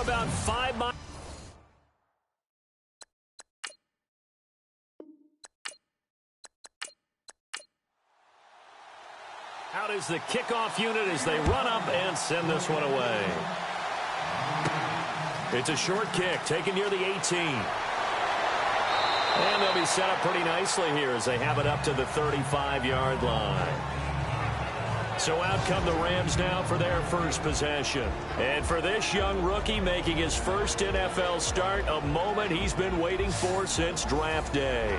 about 5 miles. Out is the kickoff unit as they run up and send this one away. It's a short kick taken near the 18. And they'll be set up pretty nicely here as they have it up to the 35-yard line. So out come the Rams now for their first possession. And for this young rookie making his first NFL start, a moment he's been waiting for since draft day.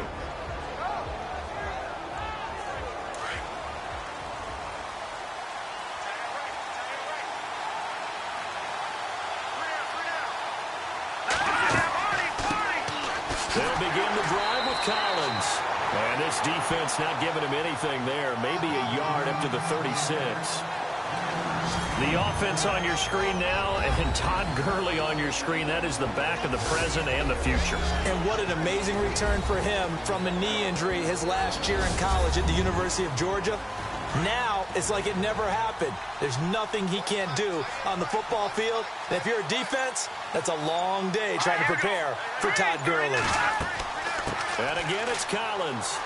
They'll begin the drive with Collins. And this defense not giving him anything there. Maybe a yard up to the 36. The offense on your screen now, and Todd Gurley on your screen. That is the back of the present and the future. And what an amazing return for him from a knee injury his last year in college at the University of Georgia. Now it's like it never happened. There's nothing he can't do on the football field. And if you're a defense, that's a long day trying to prepare for Todd Gurley. And again, it's Collins.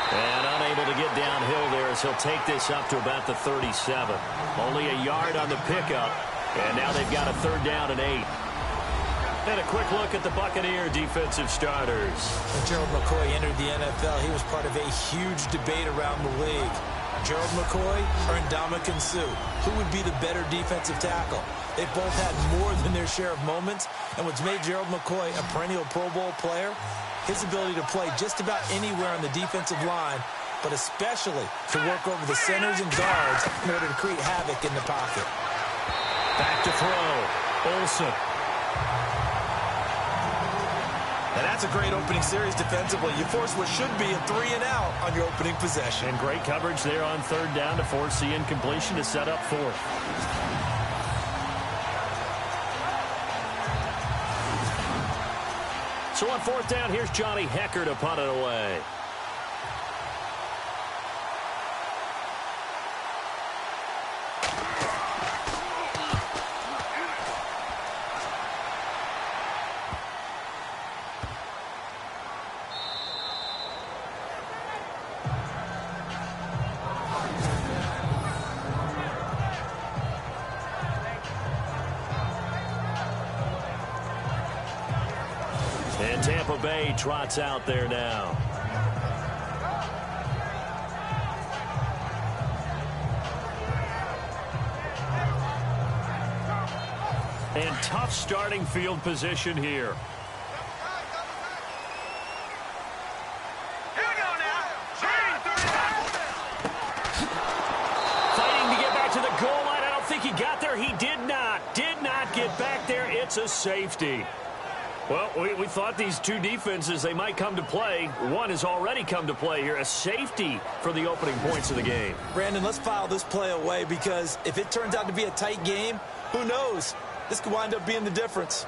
And unable to get downhill there as he'll take this up to about the 37. Only a yard on the pickup. And now they've got a 3rd down and 8. And a quick look at the Buccaneer defensive starters. When Gerald McCoy entered the NFL, he was part of a huge debate around the league. Gerald McCoy or Ndamukong Suh? Who would be the better defensive tackle? They both had more than their share of moments. And what's made Gerald McCoy a perennial Pro Bowl player? His ability to play just about anywhere on the defensive line, but especially to work over the centers and guards in order to create havoc in the pocket. Back to throw. Olsen. And that's a great opening series defensively. You force what should be a 3-and-out on your opening possession. And great coverage there on 3rd down to force the incompletion to set up 4th. So on 4th down, here's Johnny Hekker to punt it away. And Tampa Bay trots out there now. And tough starting field position here. Fighting to get back to the goal line. I don't think he got there. He did not get back there. It's a safety. Well, we thought these two defenses, they might come to play. One has already come to play here. A safety for the opening points of the game. Brandon, let's file this play away because if it turns out to be a tight game, who knows? This could wind up being the difference.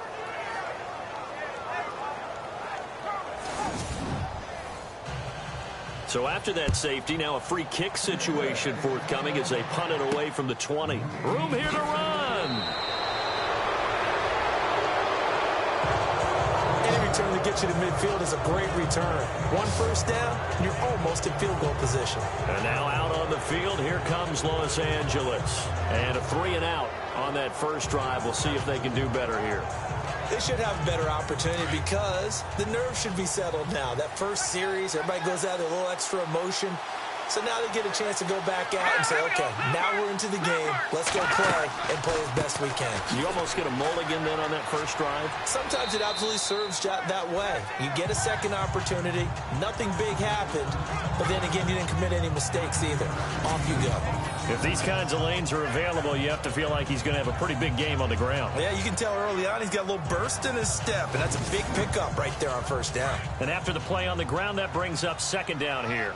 So after that safety, now a free kick situation forthcoming as they punt it away from the 20. Room here to run. Return to get you to midfield is a great return. 1 first down, and you're almost in field goal position. And now out on the field, here comes Los Angeles. And a 3-and-out on that first drive. We'll see if they can do better here. They should have a better opportunity because the nerves should be settled now. That first series, everybody goes out with a little extra emotion. So now they get a chance to go back out and say, okay, now we're into the game. Let's go play and play as best we can. You almost get a mulligan then on that first drive? Sometimes it absolutely serves that way. You get a second opportunity. Nothing big happened. But then again, you didn't commit any mistakes either. Off you go. If these kinds of lanes are available, you have to feel like he's going to have a pretty big game on the ground. Yeah, you can tell early on he's got a little burst in his step, and that's a big pickup right there on first down. And after the play on the ground, that brings up 2nd down here.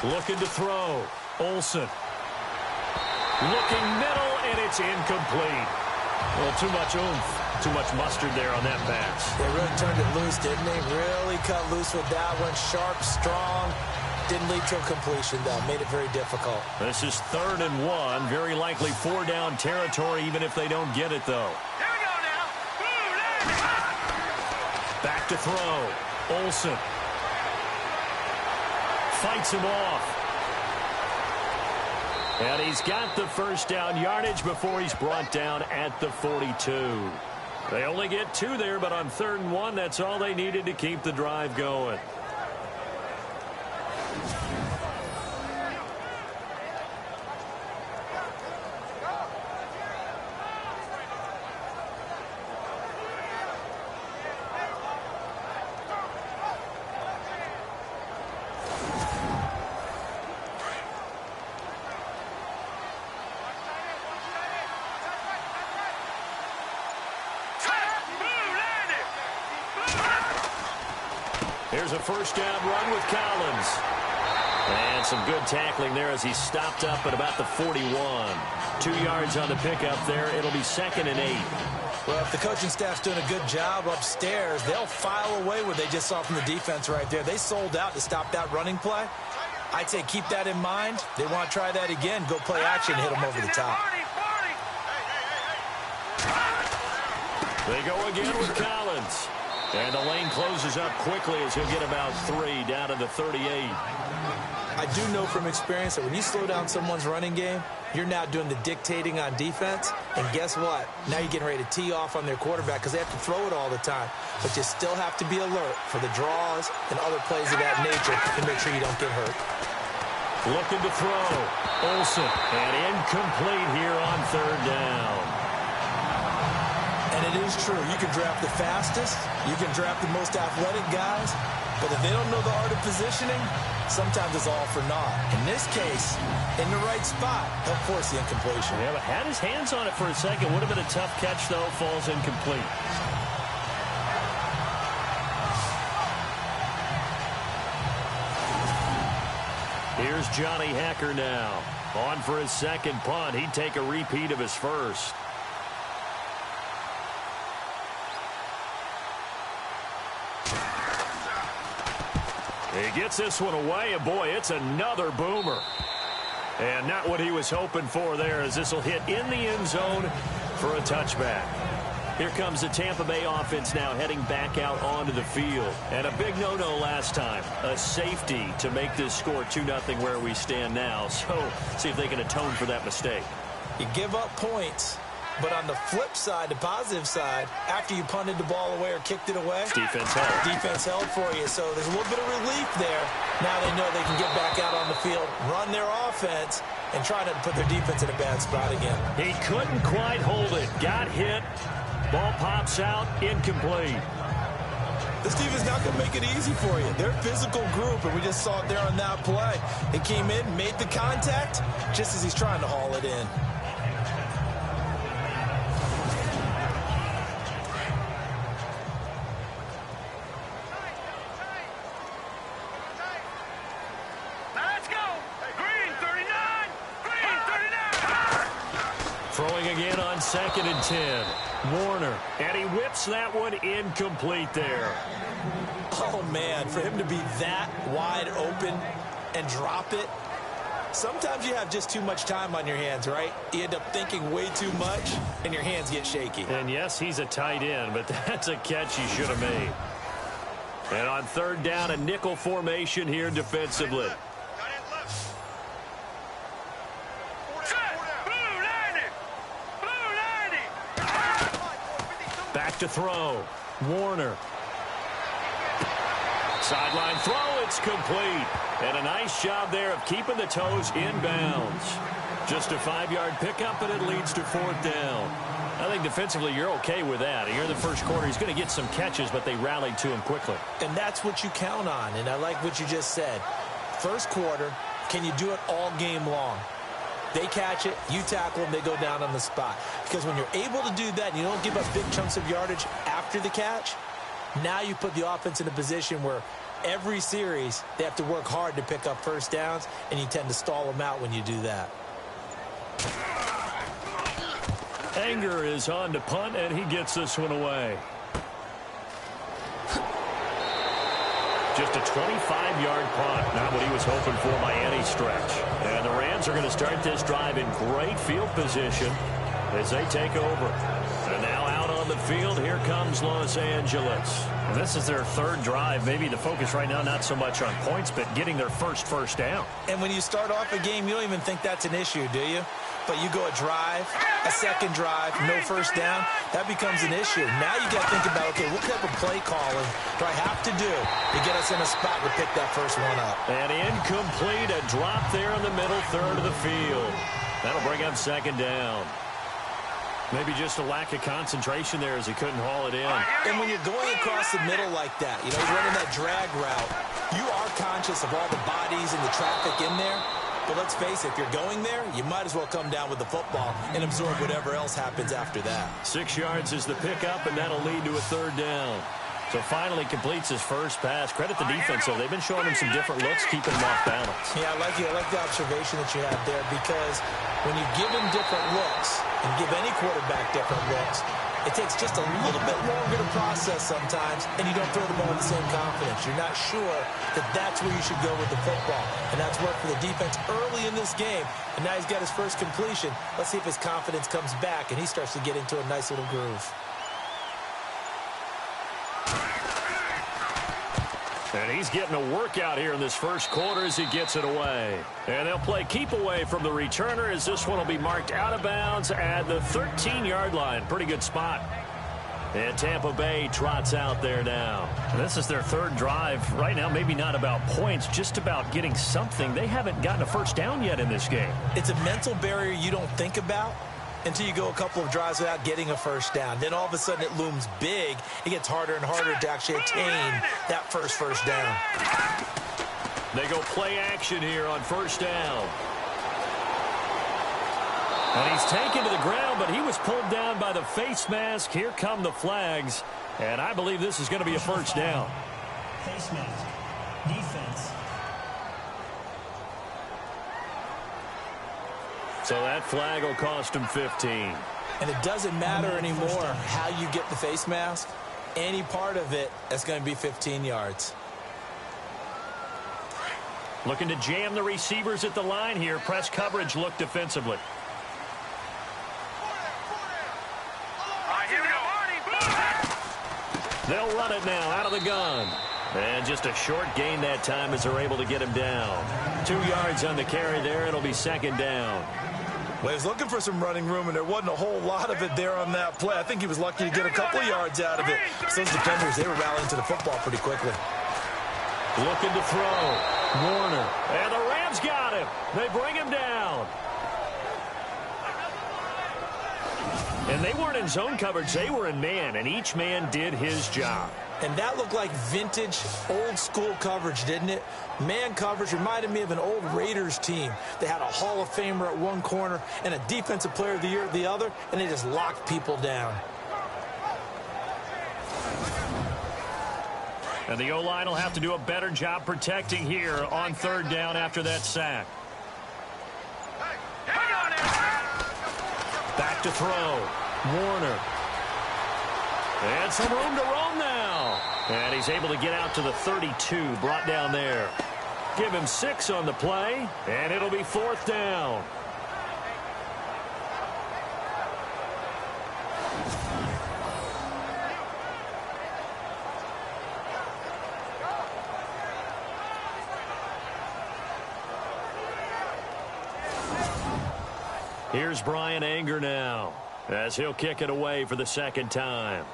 Looking to throw. Olsen. Looking middle, and it's incomplete. Well, too much oomph, too much mustard there on that pass. They really turned it loose, didn't they? Really cut loose with that one. Sharp, strong. Didn't lead to a completion, though. Made it very difficult. This is 3rd and 1. Very likely 4-down territory, even if they don't get it, though. Here we go now. Back to throw. Olsen. Fights him off. And he's got the first down yardage before he's brought down at the 42. They only get 2 there, but on 3rd and 1, that's all they needed to keep the drive going. Here's a first down run with Collins. And some good tackling there as he stopped up at about the 41. 2 yards on the pickup there. It'll be 2nd and 8. Well, if the coaching staff's doing a good job upstairs, they'll file away what they just saw from the defense right there. They sold out to stop that running play. I'd say keep that in mind. They want to try that again. Go play action, hit them over the top. They go again with Collins. And the lane closes up quickly as he'll get about 3 down to the 38. I do know from experience that when you slow down someone's running game, you're now doing the dictating on defense. And guess what? Now you're getting ready to tee off on their quarterback because they have to throw it all the time. But you still have to be alert for the draws and other plays of that nature to make sure you don't get hurt. Looking to throw. Olsen. And incomplete here on 3rd down. And it is true. You can draft the fastest. You can draft the most athletic guys. But if they don't know the art of positioning, sometimes it's all for naught. In this case, in the right spot, he'll force the incompletion. Yeah, but had his hands on it for a second. Would have been a tough catch, though. Falls incomplete. Here's Johnny Hacker now. On for his second punt. He'd take a repeat of his first. He gets this one away, and boy, it's another boomer. And not what he was hoping for there, as this will hit in the end zone for a touchback. Here comes the Tampa Bay offense now heading back out onto the field. And a big no-no last time, a safety to make this score 2-0 where we stand now. So see if they can atone for that mistake. You give up points. But on the flip side, the positive side, after you punted the ball away or kicked it away, defense held. Defense held for you. So there's a little bit of relief there. Now they know they can get back out on the field, run their offense, and try not to put their defense in a bad spot again. He couldn't quite hold it. Got hit. Ball pops out. Incomplete. This defense not going to make it easy for you. They're a physical group, and we just saw it there on that play. He came in, made the contact, just as he's trying to haul it in. Throwing again on 2nd and 10. Warner. And he whips that one incomplete there. Oh, man, for him to be that wide open and drop it. Sometimes you have just too much time on your hands, right? You end up thinking way too much, and your hands get shaky. And, yes, he's a tight end, but that's a catch he should have made. And on 3rd down, a nickel formation here defensively. Back to throw. Warner. Sideline throw. It's complete. And a nice job there of keeping the toes inbounds. Just a 5-yard pickup, and it leads to 4th down. I think defensively you're okay with that. Here in the first quarter, he's going to get some catches, but they rallied to him quickly. And that's what you count on, and I like what you just said. First quarter, can you do it all game long? They catch it, you tackle them, they go down on the spot. Because when you're able to do that and you don't give up big chunks of yardage after the catch, now you put the offense in a position where every series they have to work hard to pick up first downs, and you tend to stall them out when you do that. Anger is on to punt, and he gets this one away. Just a 25-yard punt. Not what he was hoping for by any stretch. And the Rams are going to start this drive in great field position as they take over. And now out on the field, here comes Los Angeles. And this is their third drive. Maybe the focus right now not so much on points, but getting their first down. And when you start off a game, you don't even think that's an issue, do you? But you go a drive, a second drive, no first down, that becomes an issue. Now you got to think about, okay, what type of play calling do I have to do to get us in a spot to pick that first one up? And incomplete, a drop there in the middle third of the field. That'll bring up second down. Maybe just a lack of concentration there as he couldn't haul it in. And when you're going across the middle like that, he's running that drag route, you are conscious of all the bodies and the traffic in there. But let's face it, if you're going there, you might as well come down with the football and absorb whatever else happens after that. 6 yards is the pickup, and that'll lead to a third down. So finally completes his first pass. Credit the defense, though. They've been showing him some different looks, keeping him off balance. Yeah, I like the observation that you have there, because when you give him different looks and give any quarterback different looks, it takes just a little bit longer to process sometimes, and you don't throw the ball with the same confidence. You're not sure that that's where you should go with the football, and that's worked for the defense early in this game, and now he's got his first completion. Let's see if his confidence comes back, and he starts to get into a nice little groove. And he's getting a workout here in this first quarter as he gets it away. And they'll play keep away from the returner as this one will be marked out of bounds at the 13-yard line. Pretty good spot. And Tampa Bay trots out there now. And this is their third drive. Right now, maybe not about points, just about getting something. They haven't gotten a first down yet in this game. It's a mental barrier you don't think about until you go a couple of drives without getting a first down. Then all of a sudden it looms big. It gets harder and harder to actually attain that first down. They go play action here on first down. And he's taken to the ground, but he was pulled down by the face mask. Here come the flags. And I believe this is going to be a first down. Face mask. Defense. So that flag will cost him 15. And it doesn't matter anymore how you get the face mask. Any part of it, that's going to be 15 yards. Looking to jam the receivers at the line here. Press coverage look defensively. They'll run it now out of the gun. And just a short gain that time as they're able to get him down. 2 yards on the carry there. It'll be second down. Well, he was looking for some running room, and there wasn't a whole lot of it there on that play. I think he was lucky to get a couple of yards out of it. So those defenders, they were rallying to the football pretty quickly. Looking to throw. Warner. And the Rams got him. They bring him down. And they weren't in zone coverage. They were in man, and each man did his job. And that looked like vintage, old-school coverage, didn't it? Man coverage reminded me of an old Raiders team. They had a Hall of Famer at one corner and a Defensive Player of the Year at the other, and they just locked people down. And the O-line will have to do a better job protecting here on third down after that sack. Back to throw. Warner. And some room to roam now. And he's able to get out to the 32, brought down there. Give him 6 on the play, and it'll be fourth down. Here's Brian Anger now, as he'll kick it away for the second time.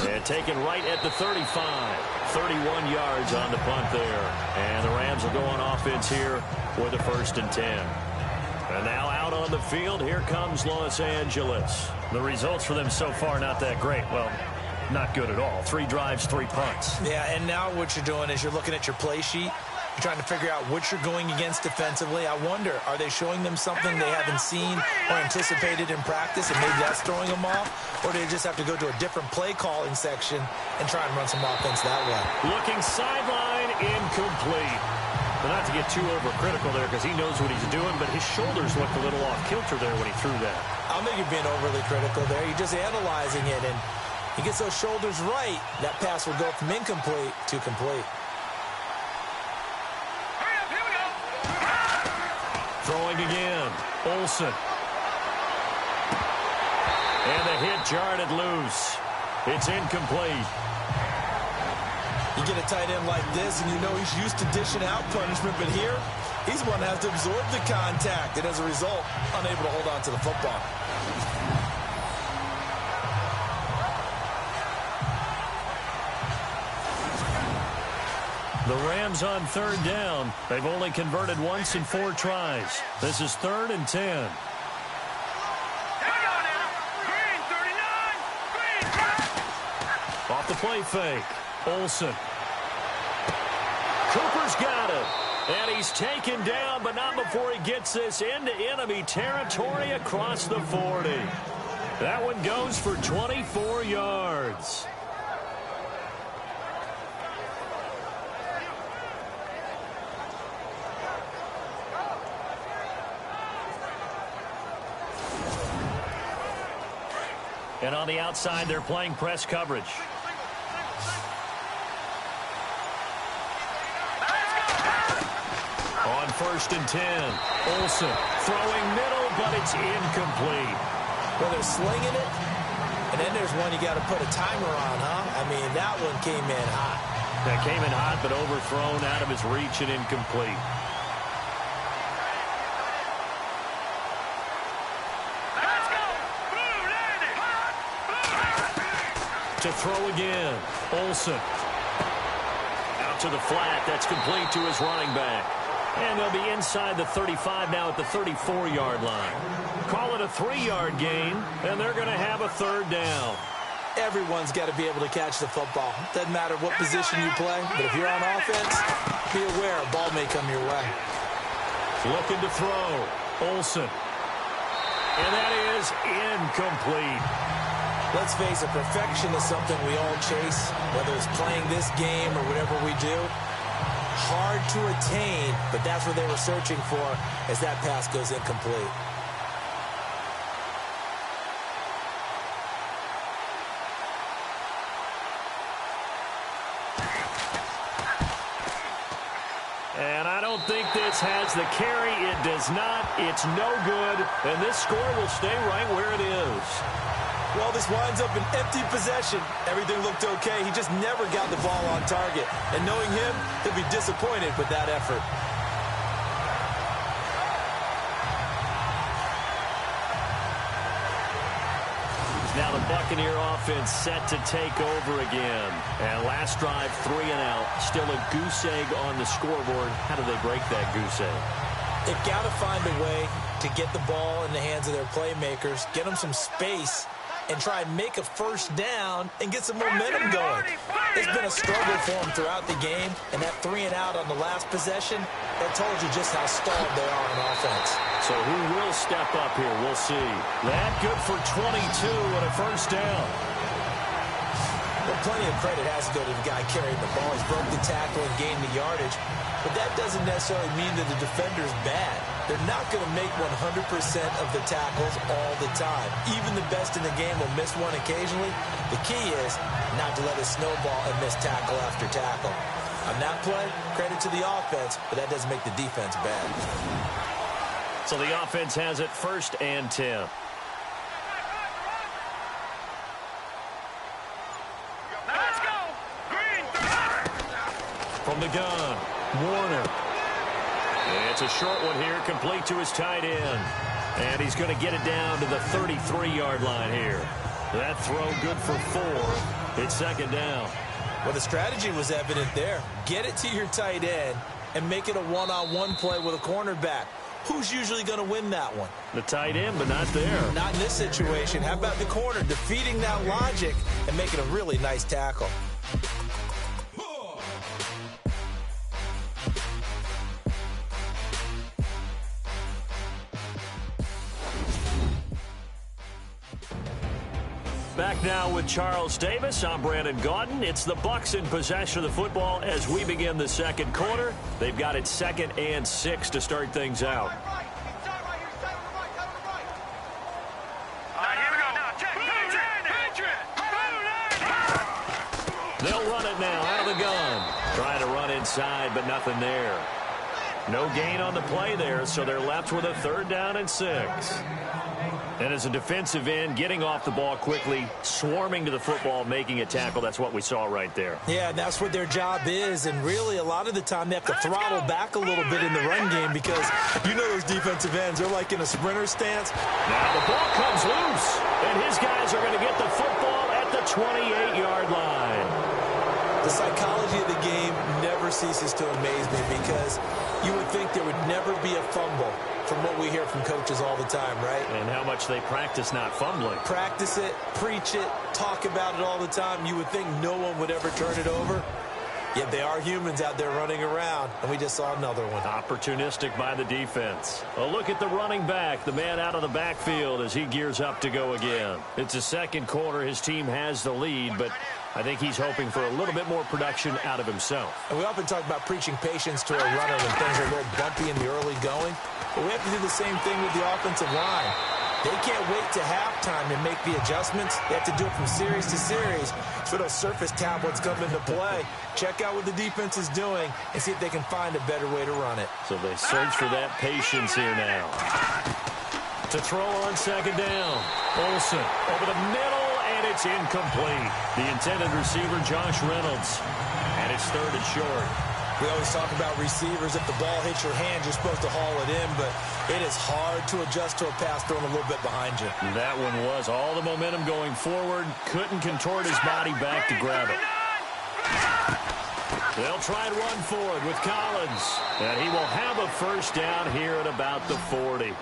And taken right at the 35. 31 yards on the punt there. And the Rams will go on offense here with a 1st and 10. And now out on the field, here comes Los Angeles. The results for them so far not that great. Well, not good at all. 3 drives, 3 punts. Yeah, and now what you're doing is you're looking at your play sheet. You're trying to figure out what you're going against defensively. I wonder, are they showing them something they haven't seen or anticipated in practice, and maybe that's throwing them off? Or do they just have to go to a different play calling section and try and run some offense that way? Looking sideline, incomplete. Well, not to get too overcritical there because he knows what he's doing, but his shoulders looked a little off kilter there when he threw that. I don't think you're being overly critical there. You're just analyzing it, and he gets those shoulders right. That pass will go from incomplete to complete. Hurry up, here we go. Throwing again. Olsen. And the hit jarred it loose. It's incomplete. You get a tight end like this, and you know he's used to dishing out punishment, but here, he's the one that has to absorb the contact, and as a result, unable to hold on to the football. The Rams on third down. They've only converted once in 4 tries. This is 3rd and 10. Here we go now. Green, 39. Green, Off the play fake. Olsen. Cooper's got it. And he's taken down, but not before he gets this into enemy territory across the 40. That one goes for 24 yards. And on the outside, they're playing press coverage. On 1st and 10, Olsen throwing middle, but it's incomplete. Well, they're slinging it, and then there's one you got to put a timer on, huh? I mean, that one came in hot. That came in hot, but overthrown out of his reach and incomplete. Let's go. Blue, landing. To throw again, Olsen. Out to the flat, that's complete to his running back. And they'll be inside the 35 now at the 34-yard line. Call it a 3-yard gain, and they're going to have a 3rd down. Everyone's got to be able to catch the football. Doesn't matter what position you play, but if you're on offense, be aware a ball may come your way. Looking to throw, Olsen. And that is incomplete. Let's face it, perfection is something we all chase, whether it's playing this game or whatever we do. Hard to attain, but that's what they were searching for as that pass goes incomplete. And I don't think this has the carry. It does not. It's no good. And this score will stay right where it is. Well, this winds up an empty possession. Everything looked okay. He just never got the ball on target. And knowing him, he'll be disappointed with that effort. Now the Buccaneer offense set to take over again. And last drive, 3 and out. Still a goose egg on the scoreboard. How do they break that goose egg? They've got to find a way to get the ball in the hands of their playmakers, get them some space, and try and make a first down and get some momentum going. It's been a struggle for them throughout the game, and that 3 and out on the last possession, that told you just how stalled they are on offense. So who will step up here? We'll see. That good for 22 and a first down. Well, plenty of credit has to go to the guy carrying the ball. He's broke the tackle and gained the yardage. But that doesn't necessarily mean that the defender's bad. They're not going to make 100% of the tackles all the time. Even the best in the game will miss one occasionally. The key is not to let it snowball and miss tackle after tackle. On that play, credit to the offense, but that doesn't make the defense bad. So the offense has it 1st and 10. Let's go. Green, From the gun, Warner. It's a short one here, complete to his tight end. And he's going to get it down to the 33-yard line here. That throw good for 4. It's 2nd down. Well, the strategy was evident there. Get it to your tight end and make it a one-on-one play with a cornerback. Who's usually going to win that one? The tight end, but not there. Not in this situation. How about the corner defeating that logic and making a really nice tackle? Back now with Charles Davis. I'm Brandon Gaudin. It's the Bucs in possession of the football as we begin the second quarter. They've got it 2nd and 6 to start things out. They'll run it now out of the gun. Trying to run inside, but nothing there. No gain on the play there, so they're left with a 3rd down and 6. And as a defensive end, getting off the ball quickly, swarming to the football, making a tackle, that's what we saw right there. Yeah, that's what their job is, and really a lot of the time they have to throttle back a little bit in the run game because you know those defensive ends, they're like in a sprinter stance. Now the ball comes loose, and his guys are going to get the football at the 28-yard line. The psychology of the game never ceases to amaze me because you would think there would never be a fumble from what we hear from coaches all the time, right? And how much they practice not fumbling. Practice it, preach it, talk about it all the time. You would think no one would ever turn it over. Yet they are humans out there running around, and we just saw another one. Opportunistic by the defense. A look at the running back, the man out of the backfield as he gears up to go again. It's a second quarter. His team has the lead, but I think he's hoping for a little bit more production out of himself. And we often talk about preaching patience to a runner when things are a little bumpy in the early going. But we have to do the same thing with the offensive line. They can't wait to halftime and make the adjustments. They have to do it from series to series. So those surface tablets come into play. Check out what the defense is doing and see if they can find a better way to run it. So they search for that patience here now. To throw on 2nd down. Olsen over the middle, and it's incomplete. The intended receiver, Josh Reynolds. And it's 3rd and short. We always talk about receivers. If the ball hits your hand, you're supposed to haul it in, but it is hard to adjust to a pass thrown a little bit behind you. That one was all the momentum going forward. Couldn't contort his body back to grab it. They'll try and run forward with Collins. And he will have a 1st down here at about the 40.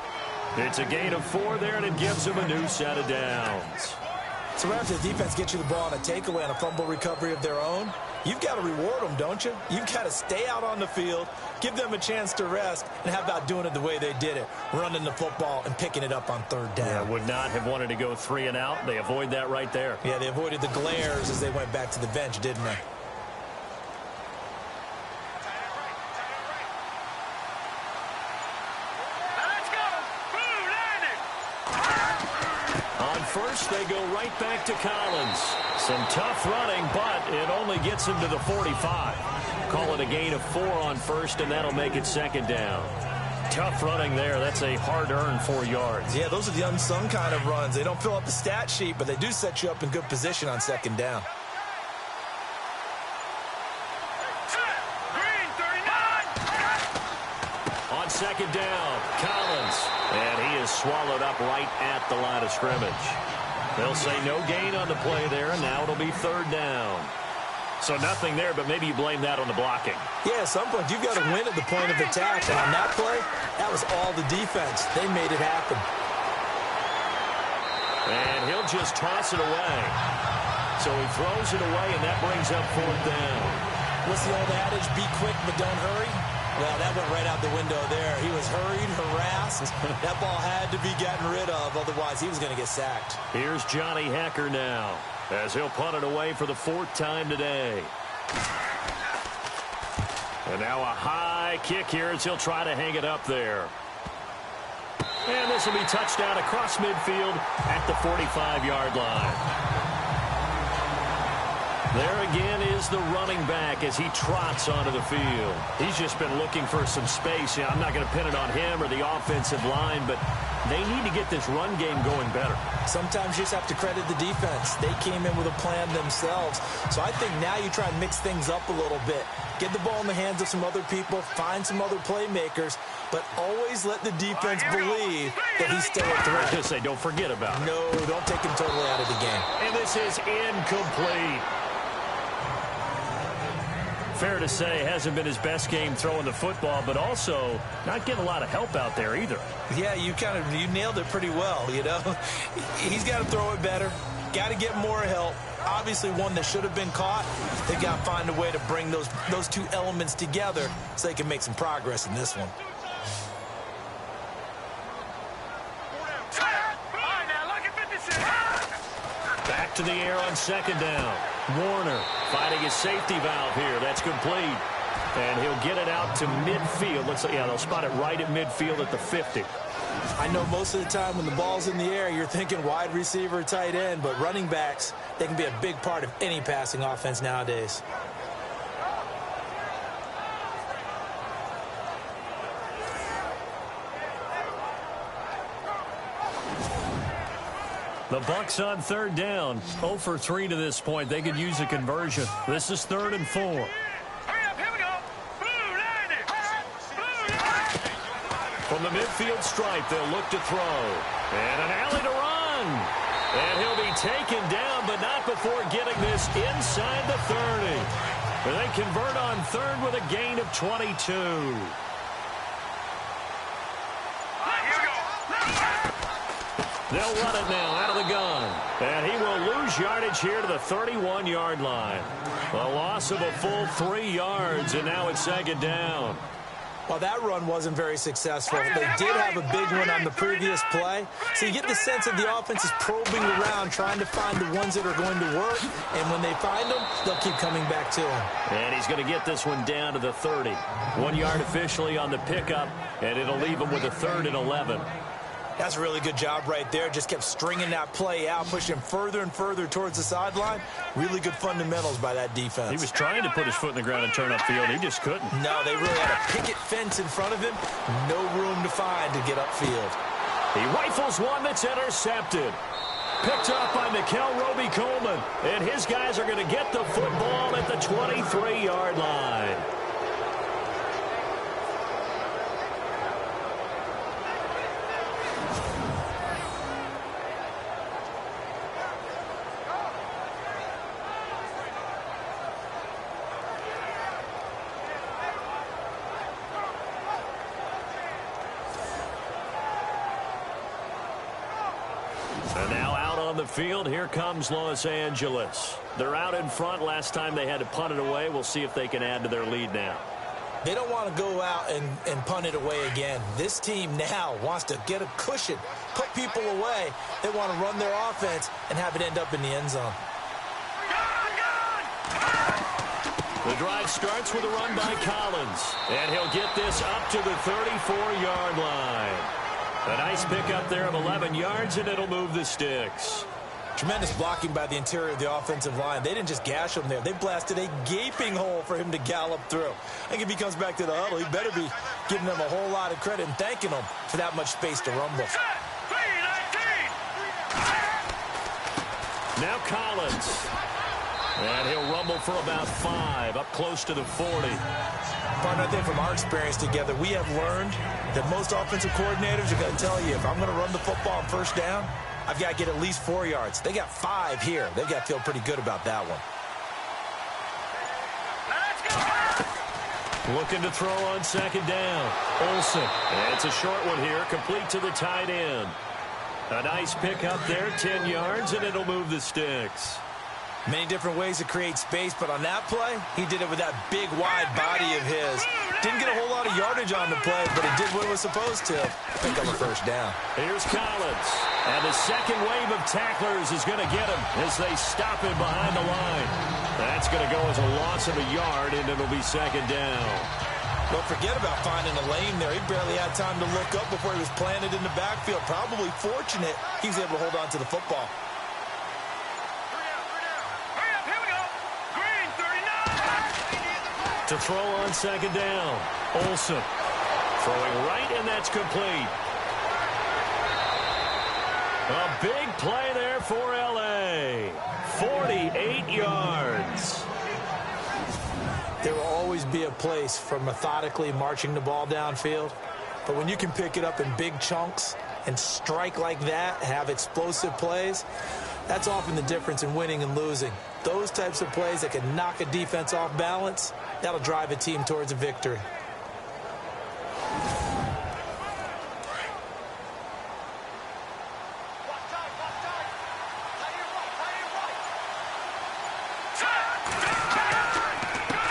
It's a gain of 4 there, and it gives him a new set of downs. So right after the defense gets you the ball on a takeaway and a fumble recovery of their own, you've got to reward them, don't you? You've got to stay out on the field, give them a chance to rest, and how about doing it the way they did it, running the football and picking it up on 3rd down. Yeah, would not have wanted to go 3 and out. They avoid that right there. Yeah, they avoided the glares as they went back to the bench, didn't they? First, they go right back to Collins. Some tough running, but it only gets him to the 45. Call it a gain of 4 on 1st, and that'll make it 2nd down. Tough running there. That's a hard-earned 4 yards. Yeah, those are the unsung kind of runs. They don't fill up the stat sheet, but they do set you up in good position on 2nd down. On 2nd down, Collins. And he is swallowed up right at the line of scrimmage. They'll say no gain on the play there, and now it'll be 3rd down. So nothing there, but maybe you blame that on the blocking. Yeah, at some point you've got to win at the point of attack. And on that play, that was all the defense. They made it happen. And he'll just toss it away. So he throws it away, and that brings up 4th down. What's the old adage? Be quick, but don't hurry. Well, that went right out the window there. He was hurried, harassed. That ball had to be gotten rid of, otherwise he was going to get sacked. Here's Johnny Hecker now, as he'll punt it away for the 4th time today. And now a high kick here as he'll try to hang it up there. And this will be touchdown across midfield at the 45-yard line. There again is the running back as he trots onto the field. He's just been looking for some space. Yeah, I'm not going to pin it on him or the offensive line, but they need to get this run game going better. Sometimes you just have to credit the defense. They came in with a plan themselves. So I think now you try and mix things up a little bit. Get the ball in the hands of some other people, find some other playmakers, but always let the defense believe that he's still a threat. Just say, don't forget about it. No, don't take him totally out of the game. And this is incomplete. Fair to say, hasn't been his best game throwing the football, but also not getting a lot of help out there either. Yeah, you nailed it pretty well, you know. He's got to throw it better. Got to get more help. Obviously one that should have been caught. They got to find a way to bring those 2 elements together so they can make some progress in this one. Back back to the air on second down. Warner finding his safety valve here. That's complete. And he'll get it out to midfield. They'll spot it right at midfield at the 50. I know most of the time when the ball's in the air, you're thinking wide receiver, tight end, but running backs, they can be a big part of any passing offense nowadays. The Bucs on third down. 0 for 3 to this point. They could use a conversion. This is 3rd and 4. Hurry up, here we go. Blue 90. Blue 90. From the midfield stripe, they'll look to throw. And an alley to run. And he'll be taken down, but not before getting this inside the 30. And they convert on third with a gain of 22. They'll run it now out of the gun. And he will lose yardage here to the 31-yard line. A loss of a full 3 yards, and now it's second down. Well, that run wasn't very successful. They did have a big one on the previous play. So you get the sense that the offense is probing around, trying to find the ones that are going to work. And when they find them, they'll keep coming back to him. And he's going to get this one down to the 30. 1 yard officially on the pickup, and it'll leave him with a 3rd and 11. That's a really good job right there. Just kept stringing that play out, pushing him further and further towards the sideline. Really good fundamentals by that defense. He was trying to put his foot in the ground and turn upfield. He just couldn't. No, they really had a picket fence in front of him. No room to find to get upfield. He rifles one that's intercepted. Picked up by Mikel Roby-Coleman. And his guys are going to get the football at the 23-yard line. And now out on the field, here comes Los Angeles. They're out in front. Last time they had to punt it away. We'll see if they can add to their lead now. They don't want to go out and punt it away again. This team now wants to get a cushion, put people away. They want to run their offense and have it end up in the end zone. The drive starts with a run by Collins. And he'll get this up to the 34-yard line. A nice pickup there of 11 yards, and it'll move the sticks. Tremendous blocking by the interior of the offensive line. They didn't just gash him there. They blasted a gaping hole for him to gallop through. I think if he comes back to the huddle, he better be giving them a whole lot of credit and thanking them for that much space to rumble. Now Collins. And he'll rumble for about 5, up close to the 40. Partner, I think from our experience together, we have learned that most offensive coordinators are going to tell you, if I'm going to run the football on first down, I've got to get at least 4 yards. They got 5 here. They've got to feel pretty good about that one. Looking to throw on second down. Olsen. And it's a short one here, complete to the tight end. A nice pick up there, 10 yards, and it'll move the sticks. Many different ways to create space, but on that play, he did it with that big, wide body of his. Didn't get a whole lot of yardage on the play, but it did what it was supposed to. Pick up a first down. Here's Collins. And the second wave of tacklers is going to get him as they stop him behind the line. That's going to go as a loss of a yard, and it'll be second down. Don't forget about finding a lane there. He barely had time to look up before he was planted in the backfield. Probably fortunate he was able to hold on to the football. To throw on second down. Olsen throwing right, and that's complete. A big play there for L.A. 48 yards. There will always be a place for methodically marching the ball downfield. But when you can pick it up in big chunks and strike like that, have explosive plays, that's often the difference in winning and losing. Those types of plays that can knock a defense off balance, that'll drive a team towards a victory.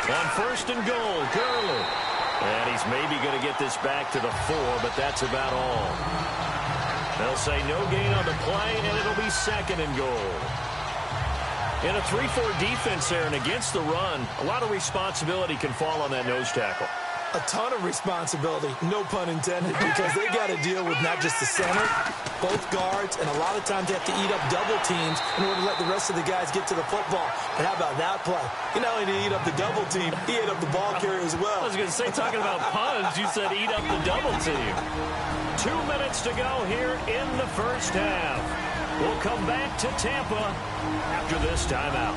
On first and goal, Gurley. And he's maybe going to get this back to the 4, but that's about all. They'll say no gain on the play, and it'll be second and goal. In a 3-4 defense there and against the run, a lot of responsibility can fall on that nose tackle. A ton of responsibility, no pun intended, because they got to deal with not just the center, both guards, and a lot of times they have to eat up double teams in order to let the rest of the guys get to the football. But how about that play? He not only did he eat up the double team, he ate up the ball carrier as well. I was going to say, talking about puns, you said eat up the double team. 2 minutes to go here in the first half. We'll come back to Tampa after this timeout.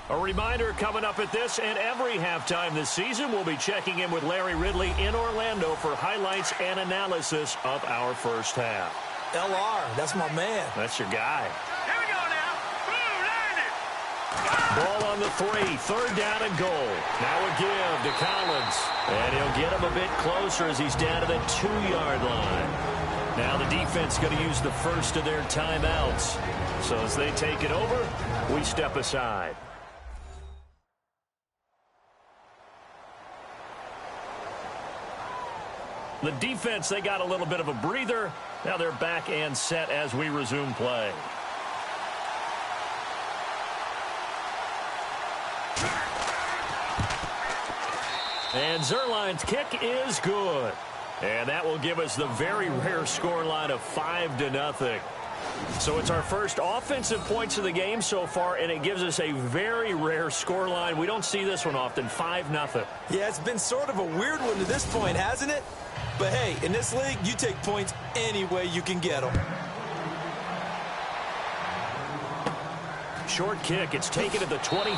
A reminder coming up at this and every halftime this season, we'll be checking in with Larry Ridley in Orlando for highlights and analysis of our first half. LR, that's my man. That's your guy. Here we go now. Blue, line it. Ball on the 3, third down and goal. Now a give to Collins. And he'll get him a bit closer as he's down to the 2-yard line. Now the defense going to use the first of their timeouts. So as they take it over, we step aside. The defense, they got a little bit of a breather. Now they're back and set as we resume play. And Zerline's kick is good. And that will give us the very rare scoreline of 5-0. So it's our first offensive points of the game so far, and it gives us a very rare scoreline. We don't see this one often, 5-0. Yeah, it's been sort of a weird one to this point, hasn't it? But hey, in this league, you take points any way you can get them. Short kick, it's taken at the 23.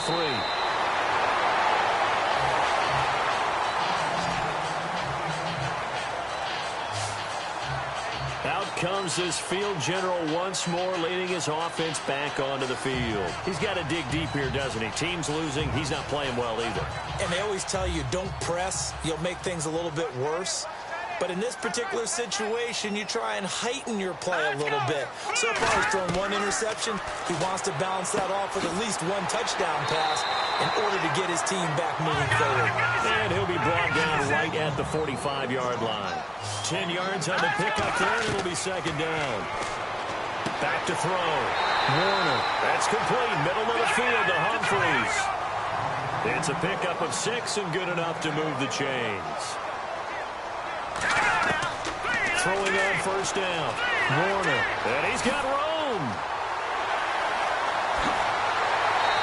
Out comes this field general once more, leading his offense back onto the field. He's got to dig deep here, doesn't he? Team's losing. He's not playing well either. And they always tell you, don't press. You'll make things a little bit worse. But in this particular situation, you try and heighten your play a little bit. So far, he's thrown 1 interception. He wants to balance that off with at least 1 touchdown pass in order to get his team back moving forward. And he'll be brought down right at the 45-yard line. 10 yards on the pickup there, and it'll be second down. Back to throw. Warner. That's complete. Middle of the field to Humphries. It's a pickup of 6 and good enough to move the chains. Throwing on first down. Warner. And he's got room.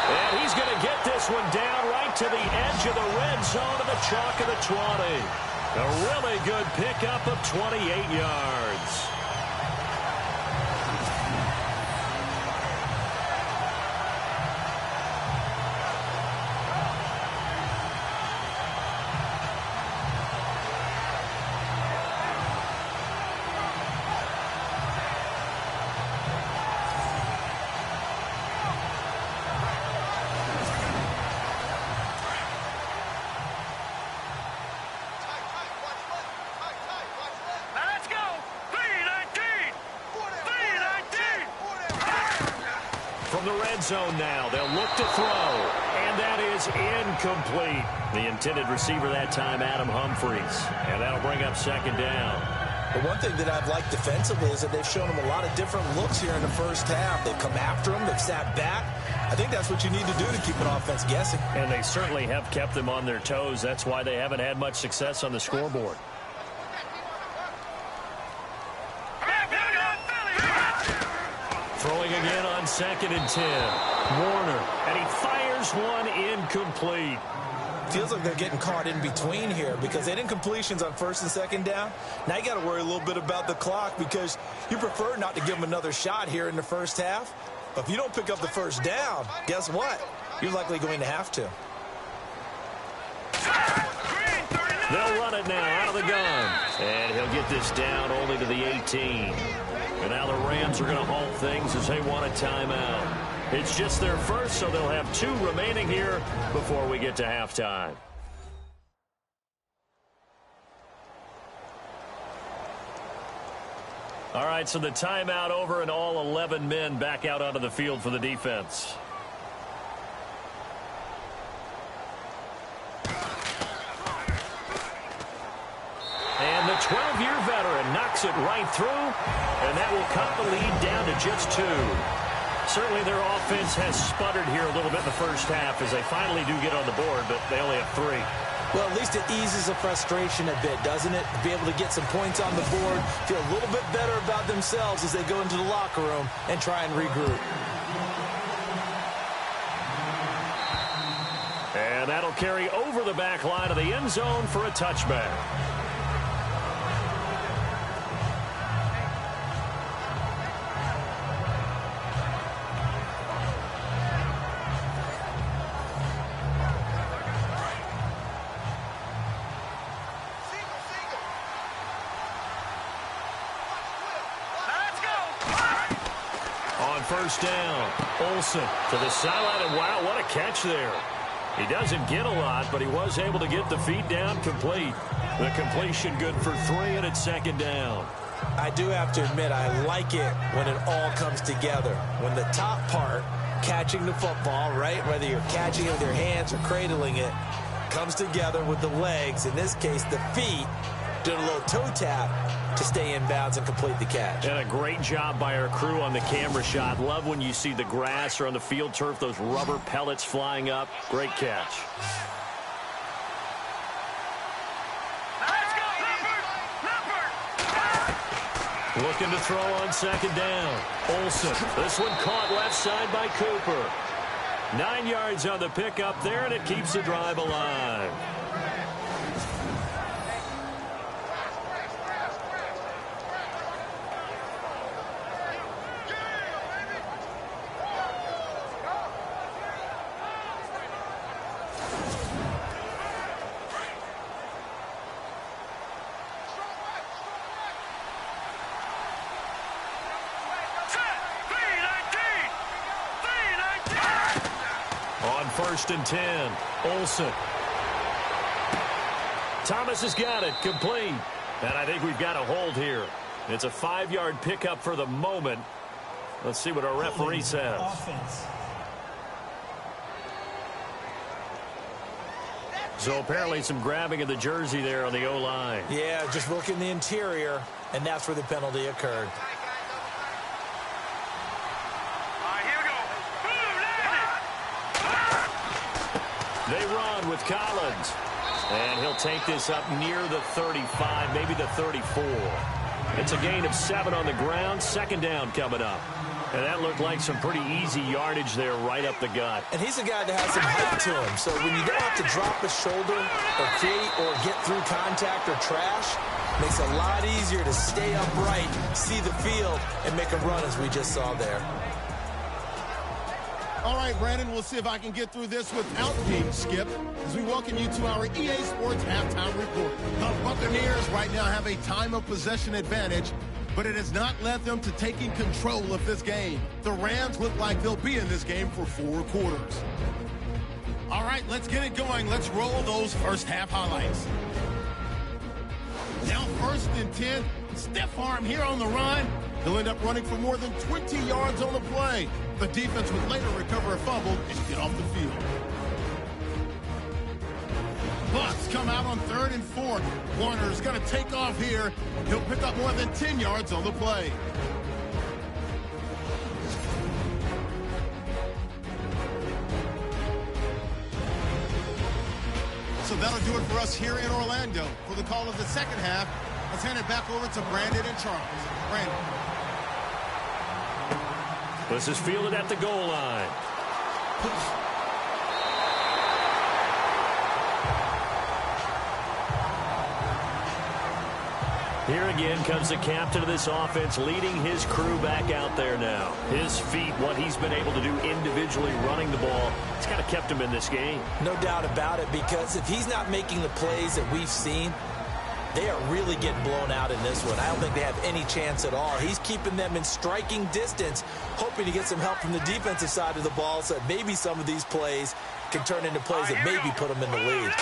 And he's going to get this one down right to the edge of the red zone of the chalk of the 20. A really good pickup of 28 yards. The red zone now. They'll look to throw. And that is incomplete. The intended receiver that time, Adam Humphries. And that'll bring up second down. But one thing that I've liked defensively is that they've shown him a lot of different looks here in the first half. They've come after him. They've sat back. I think that's what you need to do to keep an offense guessing. And they certainly have kept them on their toes. That's why they haven't had much success on the scoreboard. Throwing again on 2nd and 10. Warner. And he fires one incomplete. Feels like they're getting caught in between here because they didn't completions on 1st and 2nd down. Now you got to worry a little bit about the clock because you prefer not to give them another shot here in the first half. But if you don't pick up the first down, guess what? You're likely going to have to. They'll run it now out of the gun. And he'll get this down only to the 18. And now the Rams are going to halt things as they want a timeout. It's just their first, so they'll have 2 remaining here before we get to halftime. All right, so the timeout over and all 11 men back out onto the field for the defense. And the 12-year veteran takes it right through, and that will cut the lead down to just 2. Certainly their offense has sputtered here a little bit in the first half as they finally do get on the board, but they only have 3. Well, at least it eases the frustration a bit, doesn't it? To be able to get some points on the board, feel a little bit better about themselves as they go into the locker room and try and regroup. And that'll carry over the back line of the end zone for a touchback. First down. Olsen to the sideline, and wow, what a catch there. He doesn't get a lot, but he was able to get the feet down complete. The completion good for 3, and it's second down. I do have to admit, I like it when it all comes together. When the top part, catching the football, right, whether you're catching it with your hands or cradling it, comes together with the legs, in this case the feet, doing a little toe tap to stay in bounds and complete the catch. And a great job by our crew on the camera shot. Love when you see the grass or on the field turf, those rubber pellets flying up. Great catch. Let's go, Leopard! Looking to throw on second down. Olsen. This one caught left side by Cooper. 9 yards on the pickup there, and it keeps the drive alive. First and 10. Olsen. Thomas has got it. Complete. And I think we've got a hold here. It's a 5-yard pickup for the moment. Let's see what our referee says. Offense. So apparently some grabbing of the jersey there on the O-line. Yeah, just working the interior, and that's where the penalty occurred. They run with Collins. And he'll take this up near the 35, maybe the 34. It's a gain of 7 on the ground. Second down coming up. And that looked like some pretty easy yardage there right up the gut. And he's a guy that has some height to him. So when you don't have to drop a shoulder or create or get through contact or trash, makes it a lot easier to stay upright, see the field, and make a run as we just saw there. All right, Brandon, we'll see if I can get through this without being skipped as we welcome you to our EA Sports Halftime Report. The Buccaneers right now have a time of possession advantage, but it has not led them to taking control of this game. The Rams look like they'll be in this game for 4 quarters. All right, let's get it going. Let's roll those first half highlights. Now first and 10, stiff arm here on the run. He'll end up running for more than 20 yards on the play. The defense would later recover a fumble and get off the field. Bucs come out on 3rd and 4. Warner's going to take off here. He'll pick up more than 10 yards on the play. So that'll do it for us here in Orlando. For the call of the second half, let's hand it back over to Brandon and Charles. Brandon. This is fielded at the goal line. Here again comes the captain of this offense leading his crew back out there now. His feet, what he's been able to do individually running the ball, it's kind of kept him in this game. No doubt about it, because if he's not making the plays that we've seen, they are really getting blown out in this one. I don't think they have any chance at all. He's keeping them in striking distance, hoping to get some help from the defensive side of the ball so that maybe some of these plays can turn into plays that maybe put them in the lead.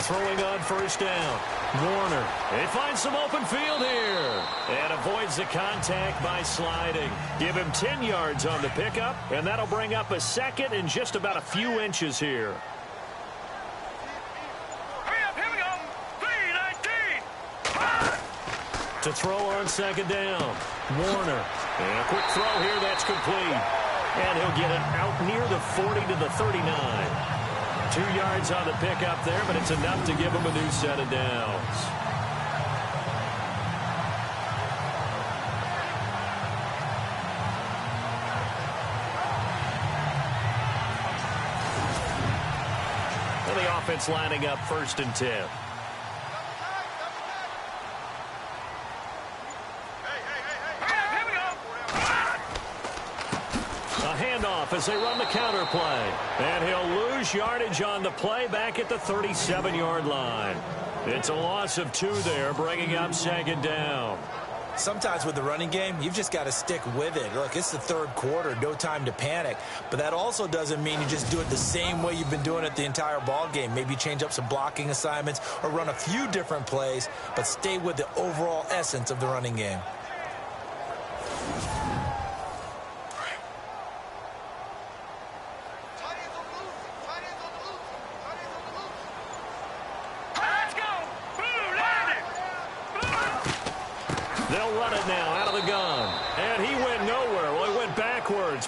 Throwing on first down. Warner. They find some open field here. And avoids the contact by sliding. Give him 10 yards on the pickup, and that'll bring up a second and just about a few inches here. to throw on second down. Warner. And a quick throw here. That's complete. And he'll get it out near the 40 to the 39. 2 yards on the pickup there, but it's enough to give him a new set of downs. And the offense lining up 1st and 10. As they run the counter play. And he'll lose yardage on the play back at the 37-yard line. It's a loss of 2 there, bringing up 2nd down. Sometimes with the running game, you've just got to stick with it. Look, it's the 3rd quarter, no time to panic. But that also doesn't mean you just do it the same way you've been doing it the entire ball game. Maybe change up some blocking assignments or run a few different plays, but stay with the overall essence of the running game.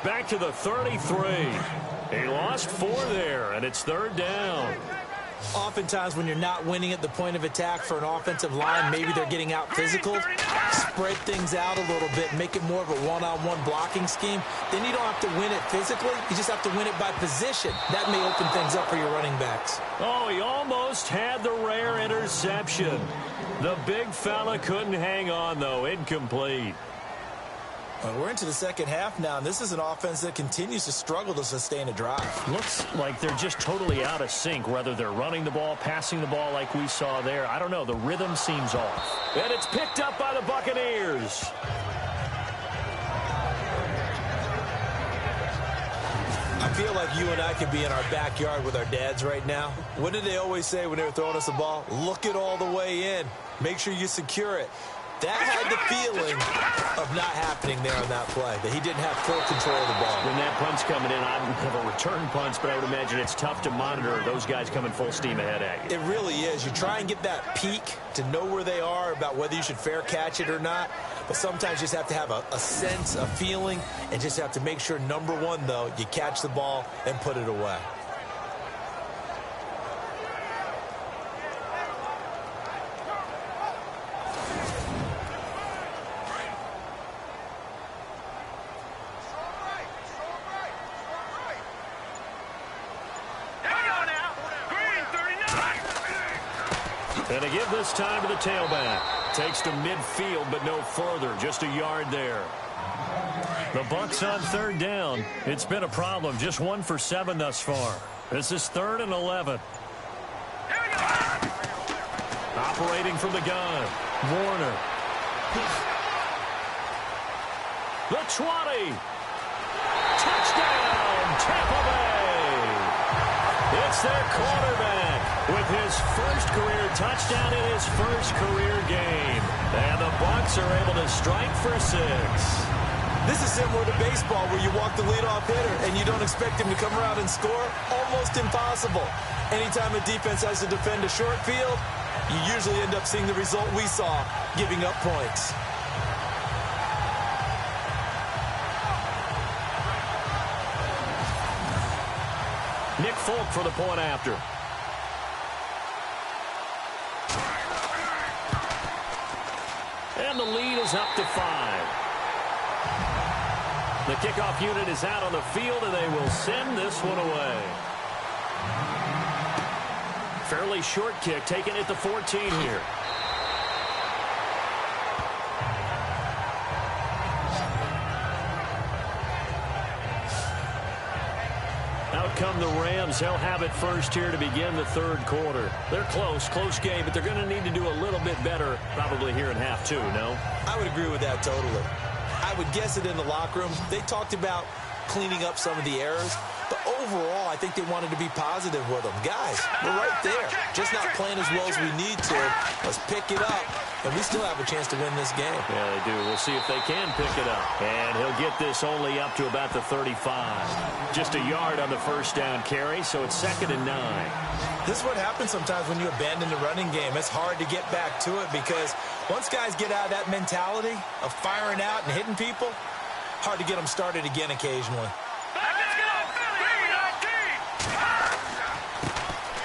Back to the 33. He lost 4 there, and it's 3rd down. Oftentimes when you're not winning at the point of attack for an offensive line, maybe they're getting out physical. Spread things out a little bit, make it more of a one-on-one blocking scheme. Then you don't have to win it physically. You just have to win it by position. That may open things up for your running backs. Oh, he almost had the rare interception. The big fella couldn't hang on, though. Incomplete. Well, we're into the 2nd half now, and this is an offense that continues to struggle to sustain a drive. Looks like they're just totally out of sync, whether they're running the ball, passing the ball like we saw there. I don't know. The rhythm seems off. And it's picked up by the Buccaneers. I feel like you and I could be in our backyard with our dads right now. What did they always say when they were throwing us the ball? Look it all the way in. Make sure you secure it. That had the feeling of not happening there on that play, that he didn't have full control of the ball. When that punt's coming in, I don't have a return punch, but I would imagine it's tough to monitor those guys coming full steam ahead at you. It really is. You try and get that peek to know where they are, about whether you should fair catch it or not. But sometimes you just have to have a sense, a feeling, and just have to make sure, number one, though, you catch the ball and put it away. And to give this time to the tailback. Takes to midfield, but no further. Just a yard there. The Bucs on 3rd down. It's been a problem. Just 1 for 7 thus far. This is 3rd and 11. Operating from the gun. Warner. The 20. Touchdown, Tampa Bay. It's their quarterback with his first career touchdown in his first career game. And the Bucs are able to strike for 6. This is similar to baseball where you walk the leadoff hitter and you don't expect him to come around and score. Almost impossible. Anytime a defense has to defend a short field, you usually end up seeing the result we saw, giving up points. Nick Folk for the point after. And the lead is up to 5. The kickoff unit is out on the field, and they will send this one away. Fairly short kick, taken at the 14 here. Out come the Rams. They'll have it first here to begin the 3rd quarter. They're close game, but they're going to need to do a little bit better probably here in half 2, no? I would agree with that totally. I would guess it in the locker room. They talked about cleaning up some of the errors, But overall, I think they wanted to be positive with them. Guys, we're right there. Just not playing as well as we need to. Let's pick it up, and we still have a chance to win this game. Yeah, they do. We'll see if they can pick it up. And he'll get this only up to about the 35. Just a yard on the first down carry, so it's 2nd and 9. This is what happens sometimes when you abandon the running game. It's hard to get back to it because once guys get out of that mentality of firing out and hitting people, hard to get them started again occasionally.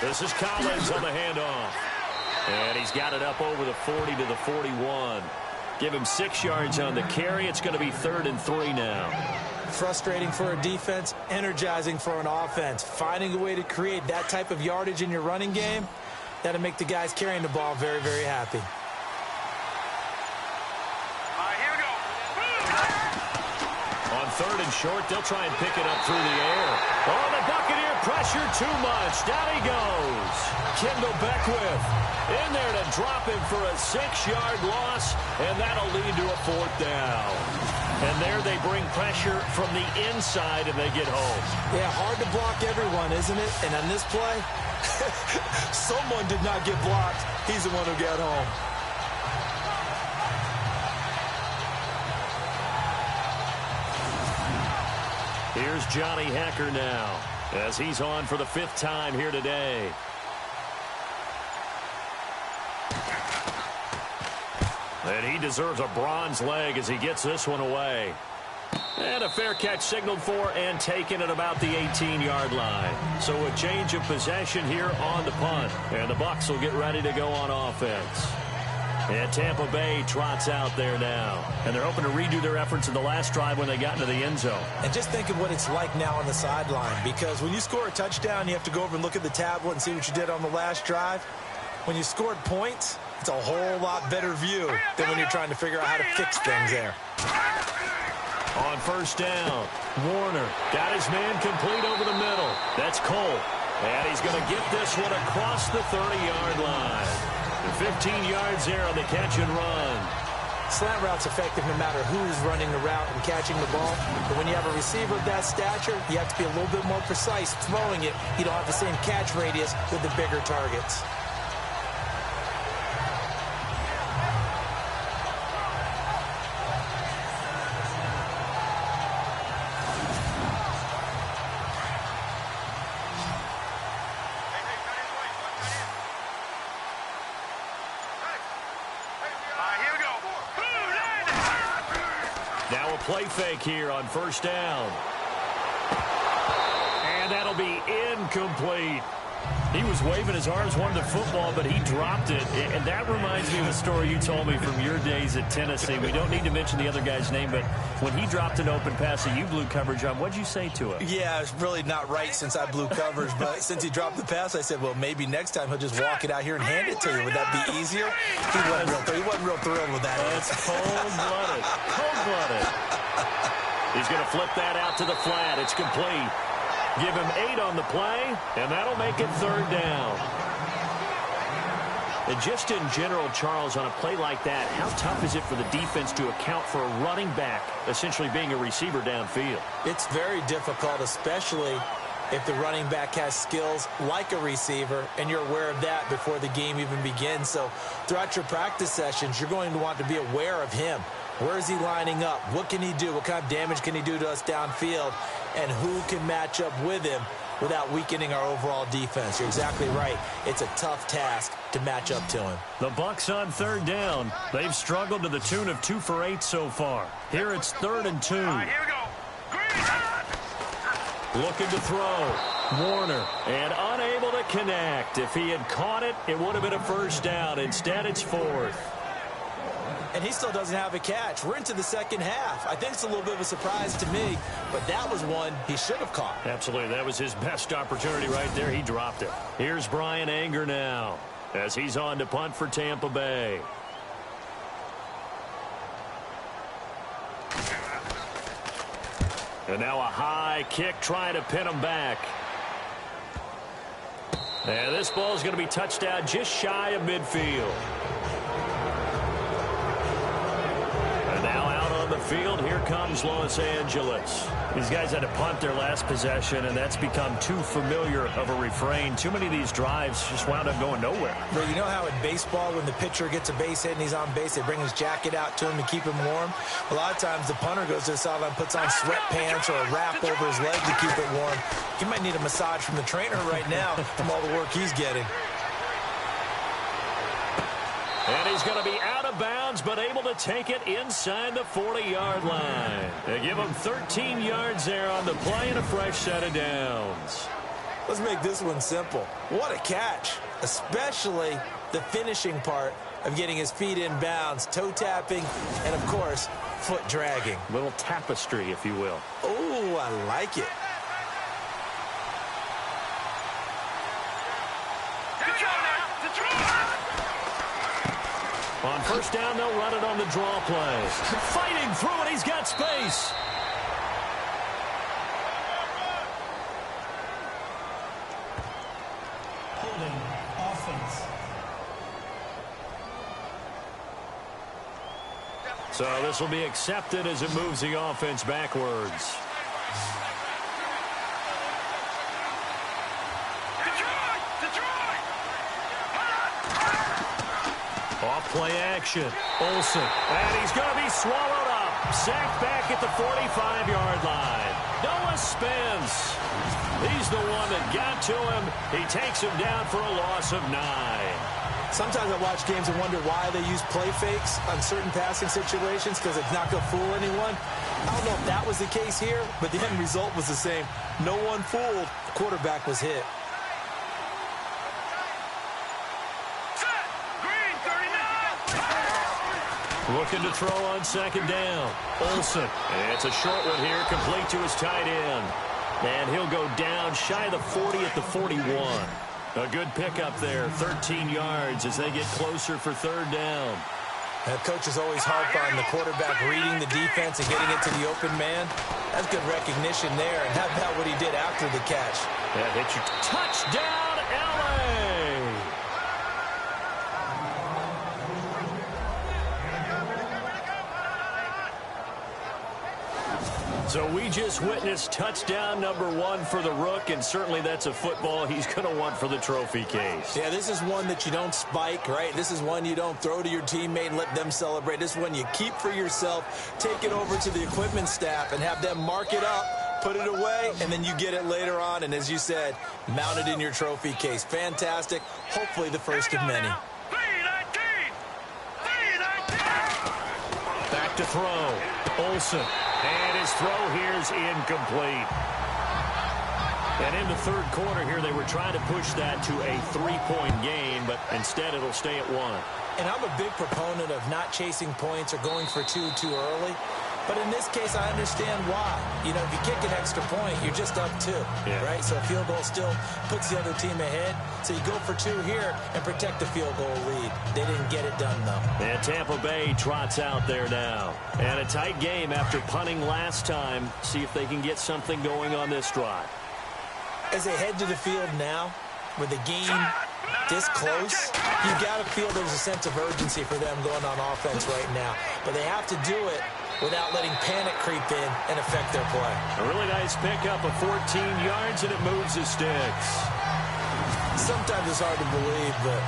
This is Collins on the handoff. And he's got it up over the 40 to the 41. Give him 6 yards on the carry. It's going to be 3rd and 3 now. Frustrating for a defense, energizing for an offense. Finding a way to create that type of yardage in your running game, that'll make the guys carrying the ball very, very happy. Here we go. On 3rd and short, they'll try and pick it up through the air. Oh, the Buccaneer pressure too much. Down he goes. Kendall Beckwith in there to drop him for a 6-yard loss, and that'll lead to a 4th down. And there they bring pressure from the inside, and they get home. Yeah, hard to block everyone, isn't it? And on this play, someone did not get blocked. He's the one who got home. Here's Johnny Hecker now, as he's on for the 5th time here today. And he deserves a bronze leg as he gets this one away. And a fair catch signaled for and taken at about the 18-yard line. So a change of possession here on the punt. And the Bucs will get ready to go on offense. And Tampa Bay trots out there now. And they're hoping to redo their efforts in the last drive when they got into the end zone. And just think of what it's like now on the sideline. Because when you score a touchdown, you have to go over and look at the tablet and see what you did on the last drive. When you scored points, it's a whole lot better view than when you're trying to figure out how to fix things there. On 1st down, Warner got his man complete over the middle. That's Cole. And he's going to get this one across the 30-yard line. 15 yards there on the catch and run. Slant route's effective no matter who's running the route and catching the ball. But when you have a receiver of that stature, you have to be a little bit more precise throwing it. You don't have the same catch radius with the bigger targets. Play fake here on 1st down. And that'll be incomplete. He was waving his arms, wanted the football, but he dropped it. And that reminds me of a story you told me from your days at Tennessee. We don't need to mention the other guy's name, but when he dropped an open pass that you blew coverage on, what'd you say to him? Yeah, it's really not right since I blew coverage, but since he dropped the pass, I said, well, maybe next time he'll just walk it out here and hand it to you. Would that be easier? He wasn't real thrilled with that. That's cold-blooded. Cold-blooded. He's going to flip that out to the flat. It's complete. Give him 8 on the play, and that'll make it 3rd down. And just in general, Charles, on a play like that, how tough is it for the defense to account for a running back essentially being a receiver downfield? It's very difficult, especially if the running back has skills like a receiver, and you're aware of that before the game even begins. So throughout your practice sessions, you're going to want to be aware of him. Where is he lining up? What can he do? What kind of damage can he do to us downfield? And who can match up with him without weakening our overall defense? You're exactly right. It's a tough task to match up to him. The Bucs on 3rd down. They've struggled to the tune of 2 for 8 so far. Here it's 3rd and 2. Here we go. Looking to throw. Warner, and unable to connect. If he had caught it, it would have been a 1st down. Instead, it's 4th. And he still doesn't have a catch. We're into the second half. I think it's a little bit of a surprise to me, but that was one he should have caught. Absolutely. That was his best opportunity right there. He dropped it. Here's Brian Anger now as he's on to punt for Tampa Bay. And now a high kick trying to pin him back. And this ball is going to be touchdown just shy of midfield. And now out on the field, here comes Los Angeles. These guys had to punt their last possession, and that's become too familiar of a refrain. Too many of these drives just wound up going nowhere. Well, you know how in baseball, when the pitcher gets a base hit and he's on base, they bring his jacket out to him to keep him warm? A lot of times the punter goes to the sideline, puts on sweatpants or a wrap over his leg to keep it warm. He might need a massage from the trainer right now from all the work he's getting. And he's going to be out of bounds, but able to take it inside the 40-yard line. They give him 13 yards there on the play and a fresh set of downs. Let's make this one simple. What a catch, especially the finishing part of getting his feet in bounds, toe tapping, and, of course, foot dragging. Little tapestry, if you will. Oh, I like it. On first down, they'll run it on the draw play. Fighting through it, he's got space. Holding offense. So this will be accepted as it moves the offense backwards. Off-play action. Olsen. And he's going to be swallowed up. Sacked back at the 45-yard line. Noah spins. He's the one that got to him. He takes him down for a loss of 9. Sometimes I watch games and wonder why they use play fakes on certain passing situations, because it's not going to fool anyone. I don't know if that was the case here, but the end result was the same. No one fooled. The quarterback was hit. Looking to throw on second down. Olsen. And it's a short one here, complete to his tight end. And he'll go down shy of the 40 at the 41. A good pickup there, 13 yards as they get closer for third down. That coach is always harp on the quarterback reading the defense and getting it to the open man. That's good recognition there. And how about what he did after the catch? That hits you. Touchdown, L.A.! So we just witnessed touchdown number 1 for the Rook, and certainly that's a football he's going to want for the trophy case. Yeah, this is one that you don't spike, right? This is one you don't throw to your teammate and let them celebrate. This is one you keep for yourself, take it over to the equipment staff and have them mark it up, put it away, and then you get it later on. And as you said, mount it in your trophy case. Fantastic. Hopefully the first of many. Back to throw. Olsen. And his throw here is incomplete. And in the third quarter here, they were trying to push that to a 3-point game, but instead it'll stay at 1. And I'm a big proponent of not chasing points or going for two too early. But in this case, I understand why. You know, if you kick an extra point, you're just up 2, right? So a field goal still puts the other team ahead. So you go for 2 here and protect the field goal lead. They didn't get it done, though. And Tampa Bay trots out there now. And a tight game after punting last time. See if they can get something going on this drive. As they head to the field now, with the game this close, you've got to feel there's a sense of urgency for them going on offense right now. But they have to do it without letting panic creep in and affect their play. A really nice pickup of 14 yards, and it moves the sticks. Sometimes it's hard to believe, but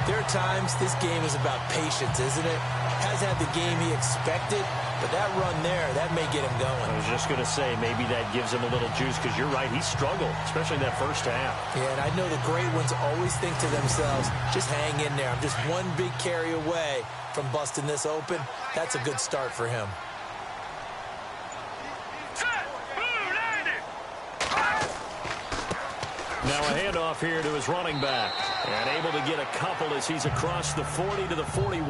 there are times this game is about patience, isn't it? Has had the game he expected, but that run there, that may get him going. I was just going to say, maybe that gives him a little juice, because you're right, he struggled, especially in that first half. Yeah, and I know the great ones always think to themselves, just hang in there. I'm just one big carry away from busting this open. That's a good start for him. Now a handoff here to his running back. And able to get a couple as he's across the 40 to the 41.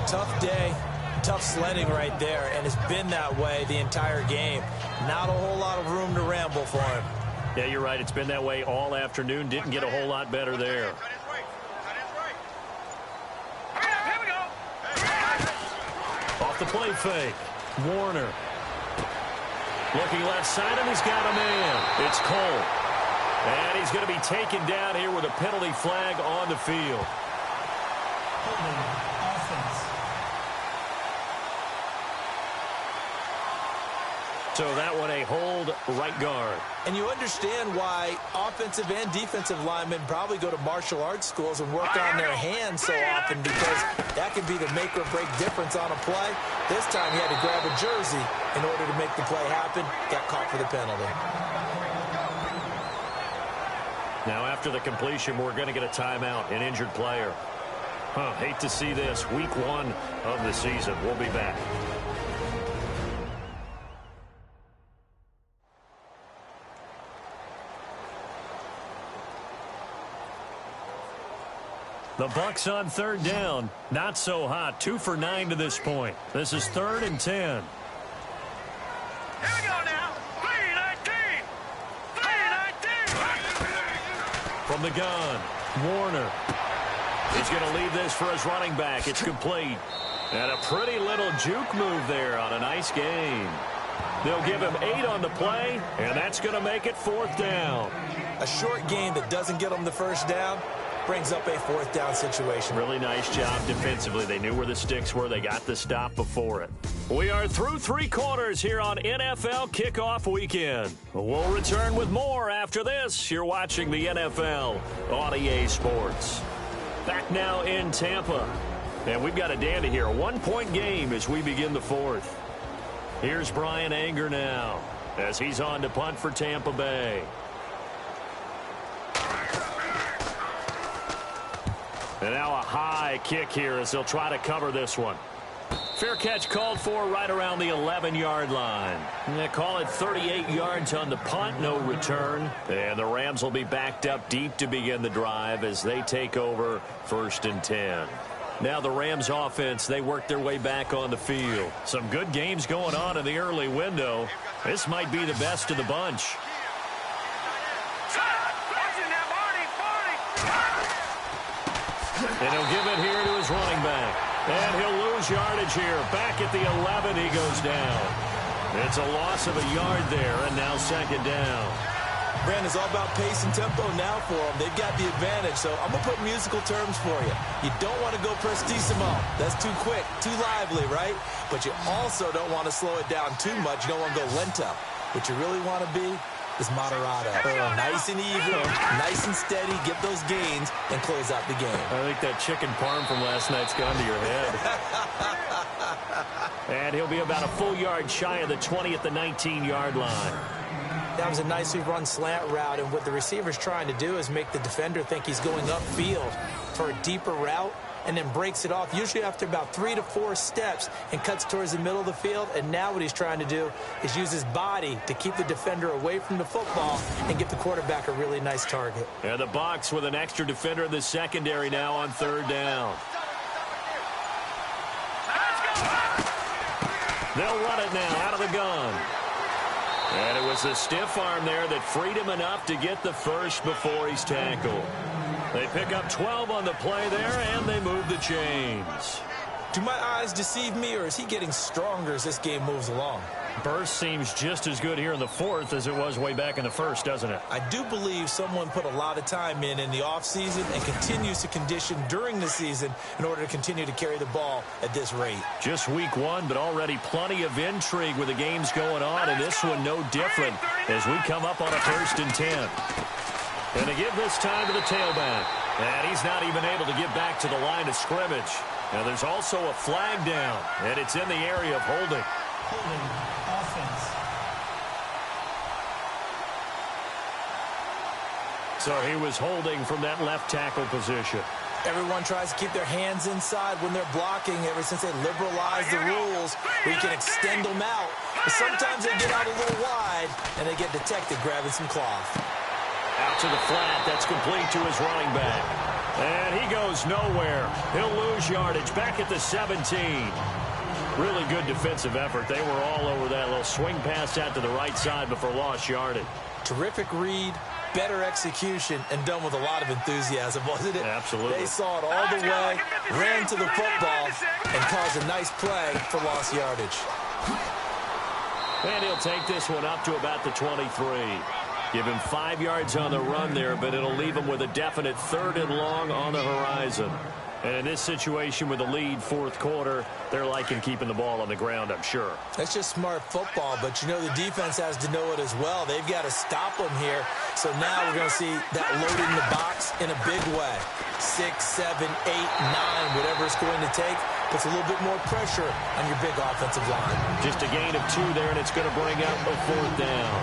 Tough day, tough sledding right there, and it's been that way the entire game. Not a whole lot of room to ramble for him. Yeah, you're right. It's been that way all afternoon. Didn't get a whole lot better there. Off the play fake. Warner. Looking left side, and he's got a man. It's Cole. And he's going to be taken down here with a penalty flag on the field. Holding offense. So that one a hold right guard. And you understand why offensive and defensive linemen probably go to martial arts schools and work on their hands so often, because that can be the make or break difference on a play. This time he had to grab a jersey in order to make the play happen. Got caught for the penalty. Now after the completion, we're going to get a timeout, an injured player. Hate to see this. Week 1 of the season. We'll be back. The Bucs on third down. Not so hot. 2 for 9 to this point. This is 3rd and 10. Here we go now. 3-19. 3-19. From the gun, Warner. He's going to leave this for his running back. It's complete. And a pretty little juke move there on a nice gain. They'll give him 8 on the play, and that's going to make it 4th down. A short gain that doesn't get them the first down brings up a 4th down situation. Really nice job defensively. They knew where the sticks were. They got the stop before it. We are through 3 quarters here on NFL Kickoff Weekend. We'll return with more after this. You're watching the NFL on EA Sports. Back now in Tampa. And we've got a dandy here. A 1-point game as we begin the 4th. Here's Brian Anger now as he's on to punt for Tampa Bay. And now a high kick here as they'll try to cover this one. Fair catch called for right around the 11-yard line. They call it 38 yards on the punt, no return. And the Rams will be backed up deep to begin the drive as they take over 1st and 10. Now the Rams offense, they work their way back on the field. Some good games going on in the early window. This might be the best of the bunch. And he'll give it here to his running back. And he'll lose yardage here. Back at the 11, he goes down. It's a loss of a yard there, and now 2nd down. Brandon, it's all about pace and tempo now for them. They've got the advantage, so I'm going to put musical terms for you. You don't want to go prestissimo. That's too quick, too lively, right? But you also don't want to slow it down too much. You don't want to go lento. What you really want to be is moderato. Nice and even, nice and steady, get those gains, and close out the game. I think that chicken parm from last night's gone to your head. And he'll be about a full yard shy of the 20 at the 19-yard line. That was a nicely run slant route, and what the receiver's trying to do is make the defender think he's going upfield for a deeper route, and then breaks it off, usually after about 3 to 4 steps, and cuts towards the middle of the field. And now what he's trying to do is use his body to keep the defender away from the football and give the quarterback a really nice target. And the Bucs with an extra defender in the secondary now on 3rd down. They'll run it now out of the gun. And it was the stiff arm there that freed him enough to get the first before he's tackled. They pick up 12 on the play there, and they move the chains. Do my eyes deceive me, or is he getting stronger as this game moves along? Burst seems just as good here in the 4th as it was way back in the 1st, doesn't it? I do believe someone put a lot of time in the offseason and continues to condition during the season in order to continue to carry the ball at this rate. Just week 1, but already plenty of intrigue with the games going on, and this one no different as we come up on a 1st and 10. And they give this time to the tailback. And he's not even able to get back to the line of scrimmage. Now there's also a flag down, and it's in the area of holding. Holding offense. So he was holding from that left tackle position. Everyone tries to keep their hands inside when they're blocking ever since they liberalized the rules where you can extend them out. But sometimes they get out a little wide, and they get detected grabbing some cloth. Out to the flat. That's complete to his running back. And he goes nowhere. He'll lose yardage back at the 17. Really good defensive effort. They were all over that little swing pass out to the right side before lost yardage. Terrific read, better execution, and done with a lot of enthusiasm, wasn't it? Absolutely. They saw it all the way, ran to the football, and caused a nice play for lost yardage. And he'll take this one up to about the 23. Give him 5 yards on the run there, but it'll leave him with a definite 3rd and long on the horizon. And in this situation with the lead, fourth quarter, they're liking keeping the ball on the ground, I'm sure. That's just smart football, but you know the defense has to know it as well. They've got to stop them here. So now we're going to see that load in the box in a big way. 6, 7, 8, 9, whatever it's going to take, puts a little bit more pressure on your big offensive line. Just a gain of 2 there, and it's going to bring out a fourth down.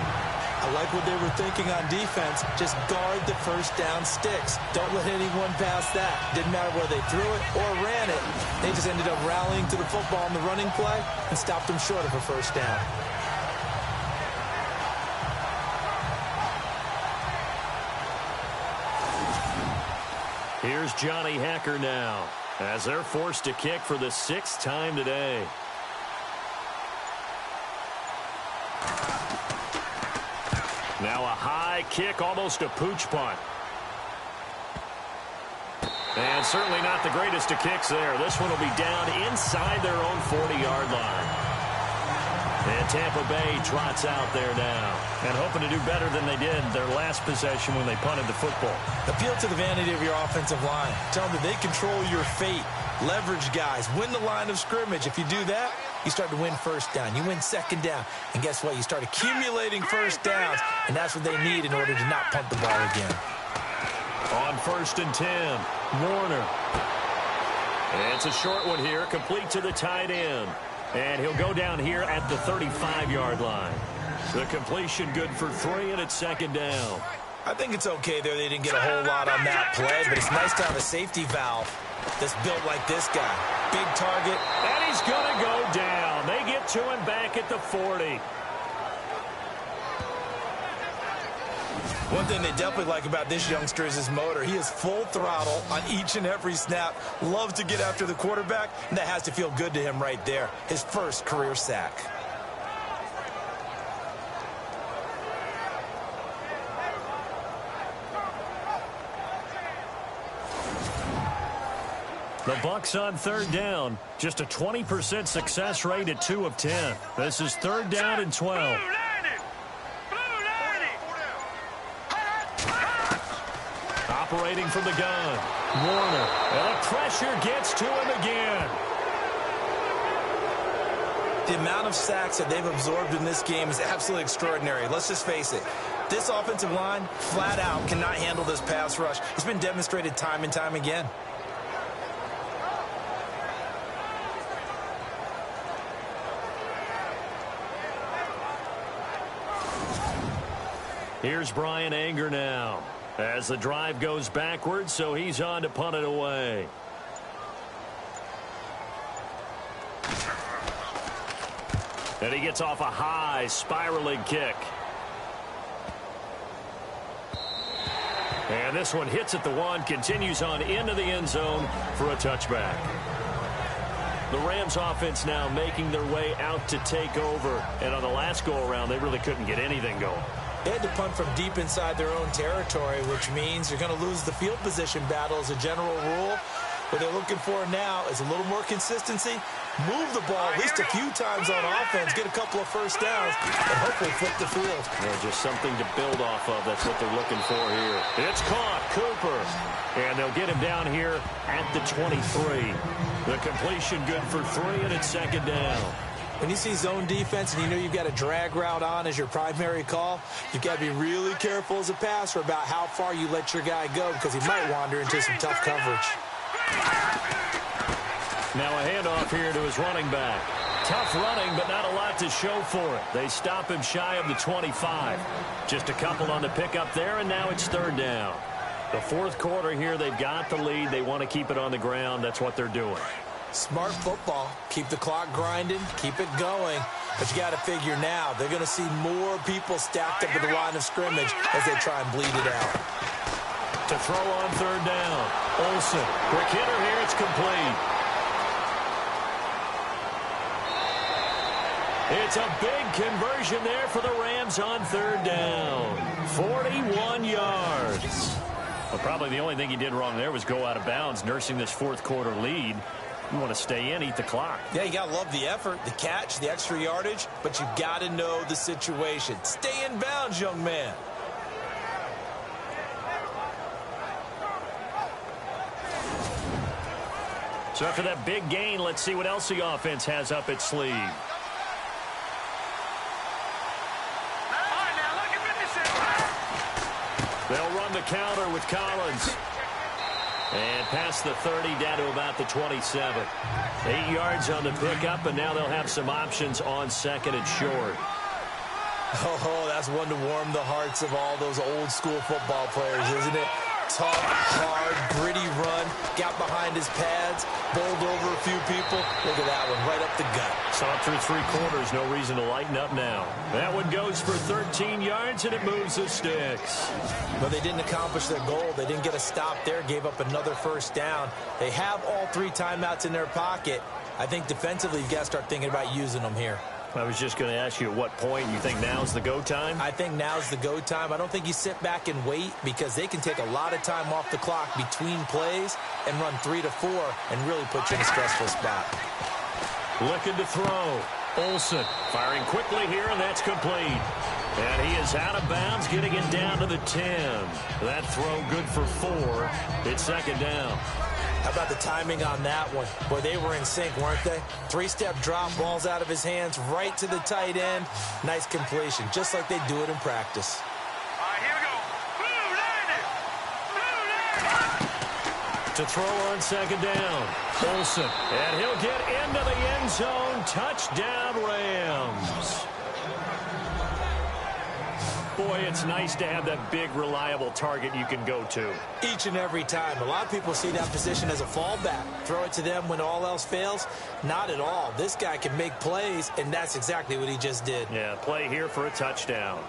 I like what they were thinking on defense. Just guard the first down sticks. Don't let anyone pass that. Didn't matter whether they threw it or ran it. They just ended up rallying to the football in the running play and stopped them short of a first down. Here's Johnny Hacker now as they're forced to kick for the 6th time today. Now a high kick, almost a pooch punt. And certainly not the greatest of kicks there. This one will be down inside their own 40-yard line. And Tampa Bay trots out there now. And hoping to do better than they did their last possession when they punted the football. Appeal to the vanity of your offensive line. Tell them that they control your fate. Leverage guys. Win the line of scrimmage. If you do that, you start to win first down. You win second down. And guess what? You start accumulating first downs. And that's what they need in order to not punt the ball again. On 1st and 10, Warner. And it's a short one here, complete to the tight end. And he'll go down here at the 35-yard line. The completion good for 3, and it's second down. I think it's okay there. They didn't get a whole lot on that play, but it's nice to have a safety valve that's built like this guy. Big target. And he's going to go down. They get to him back at the 40. One thing they definitely like about this youngster is his motor. He is full throttle on each and every snap. Loves to get after the quarterback, and that has to feel good to him right there. His first career sack. The Bucs on 3rd down. Just a 20% success rate at 2 of 10. This is 3rd down and 12. Operating from the gun. Warner. And the pressure gets to him again. The amount of sacks that they've absorbed in this game is absolutely extraordinary. Let's just face it. This offensive line, flat out, cannot handle this pass rush. It's been demonstrated time and time again. Here's Brian Anger now as the drive goes backwards, so he's on to punt it away. And he gets off a high spiraling kick. And this one hits at the 1, continues on into the end zone for a touchback. The Rams offense now making their way out to take over. And on the last go-around, they really couldn't get anything going. They had to punt from deep inside their own territory, which means you're going to lose the field position battle as a general rule. What they're looking for now is a little more consistency, move the ball at least a few times on offense, get a couple of first downs, and hopefully flip the field. Yeah, just something to build off of. That's what they're looking for here. It's caught, Cooper. And they'll get him down here at the 23. The completion good for 3, and it's second down. When you see zone defense and you know you've got a drag route on as your primary call, you've got to be really careful as a passer about how far you let your guy go because he might wander into some tough coverage. Now a handoff here to his running back. Tough running, but not a lot to show for it. They stop him shy of the 25. Just a couple on the pickup there, and now it's 3rd down. The 4th quarter here, they've got the lead. They want to keep it on the ground. That's what they're doing. Smart football. Keep the clock grinding. Keep it going. But you got to figure now they're going to see more people stacked up at the line of scrimmage as they try and bleed it out. To throw on 3rd down. Olsen. Quick hitter here. It's complete. It's a big conversion there for the Rams on 3rd down. 41 yards. Well, probably the only thing he did wrong there was go out of bounds, nursing this 4th quarter lead. You want to stay in, eat the clock. Yeah, you got to love the effort, the catch, the extra yardage, but you got to know the situation. Stay in bounds, young man. So after that big gain, let's see what else the offense has up its sleeve. They'll run the counter with Collins. And past the 30, down to about the 27. 8 yards on the pickup, and now they'll have some options on second and short. Oh, that's one to warm the hearts of all those old-school football players, isn't it? Tough, hard, gritty run, got behind his pads, bowled over a few people. Look at that one, right up the gut. Saw it through 3 quarters, no reason to lighten up now. That one goes for 13 yards, and it moves the sticks. But they didn't accomplish their goal. They didn't get a stop there, gave up another first down. They have all 3 timeouts in their pocket. I think defensively, you've got to start thinking about using them here. I was just going to ask you at what point you think now's the go time? I think now's the go time. I don't think you sit back and wait because they can take a lot of time off the clock between plays and run 3 to 4 and really put you in a stressful spot. Looking to throw. Olsen firing quickly here, and that's complete. And he is out of bounds, getting it down to the 10. That throw good for 4. It's second down. How about the timing on that one? Boy, they were in sync, weren't they? 3-step drop, balls out of his hands, right to the tight end. Nice completion, just like they do it in practice. All right, here we go. Blue line. To throw on second down. Olsen. And he'll get into the end zone. Touchdown, Rams. Boy, it's nice to have that big, reliable target you can go to. Each and every time. A lot of people see that position as a fallback. Throw it to them when all else fails. Not at all. This guy can make plays, and that's exactly what he just did. Yeah, play here for a touchdown.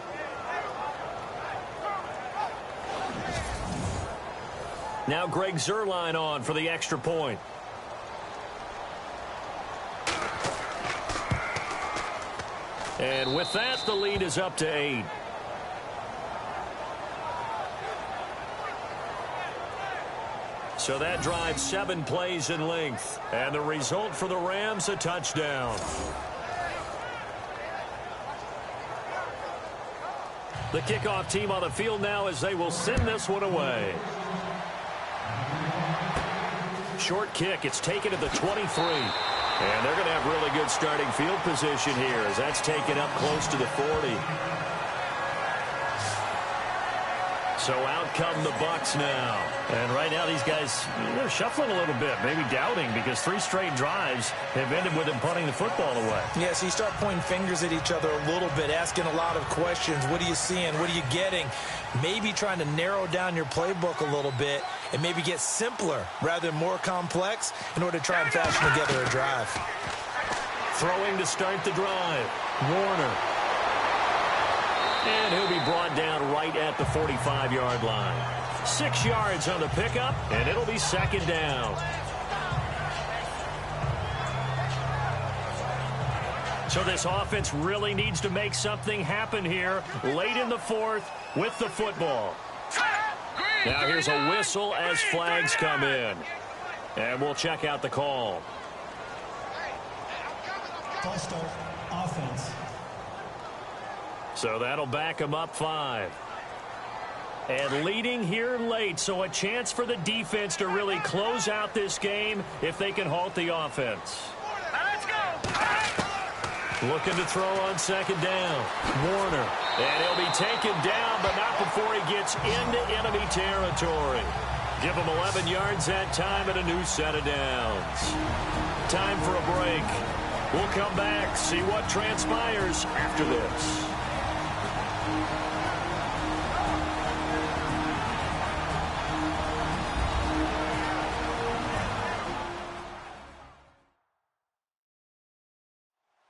Now Greg Zuerlein on for the extra point. And with that, the lead is up to 8. So that drives 7 plays in length. And the result for the Rams, a touchdown. The kickoff team on the field now as they will send this one away. Short kick. It's taken at the 23. And they're going to have really good starting field position here as that's taken up close to the 40. So out come the Bucs now. And right now these guys, they're shuffling a little bit, maybe doubting because 3 straight drives have ended with them punting the football away. Yeah, so you start pointing fingers at each other a little bit, asking a lot of questions. What are you seeing? What are you getting? Maybe trying to narrow down your playbook a little bit and maybe get simpler rather than more complex in order to try and fashion together a drive. Throwing to start the drive. Warner. And he'll be brought down right at the 45-yard line. 6 yards on the pickup, and it'll be second down. So this offense really needs to make something happen here late in the 4th with the football. Now here's a whistle as flags come in. And we'll check out the call. False start, offense. So that'll back them up 5. And leading here late, so a chance for the defense to really close out this game if they can halt the offense. Let's go. Looking to throw on second down. Warner. And he'll be taken down, but not before he gets into enemy territory. Give him 11 yards that time and a new set of downs. Time for a break. We'll come back, see what transpires after this.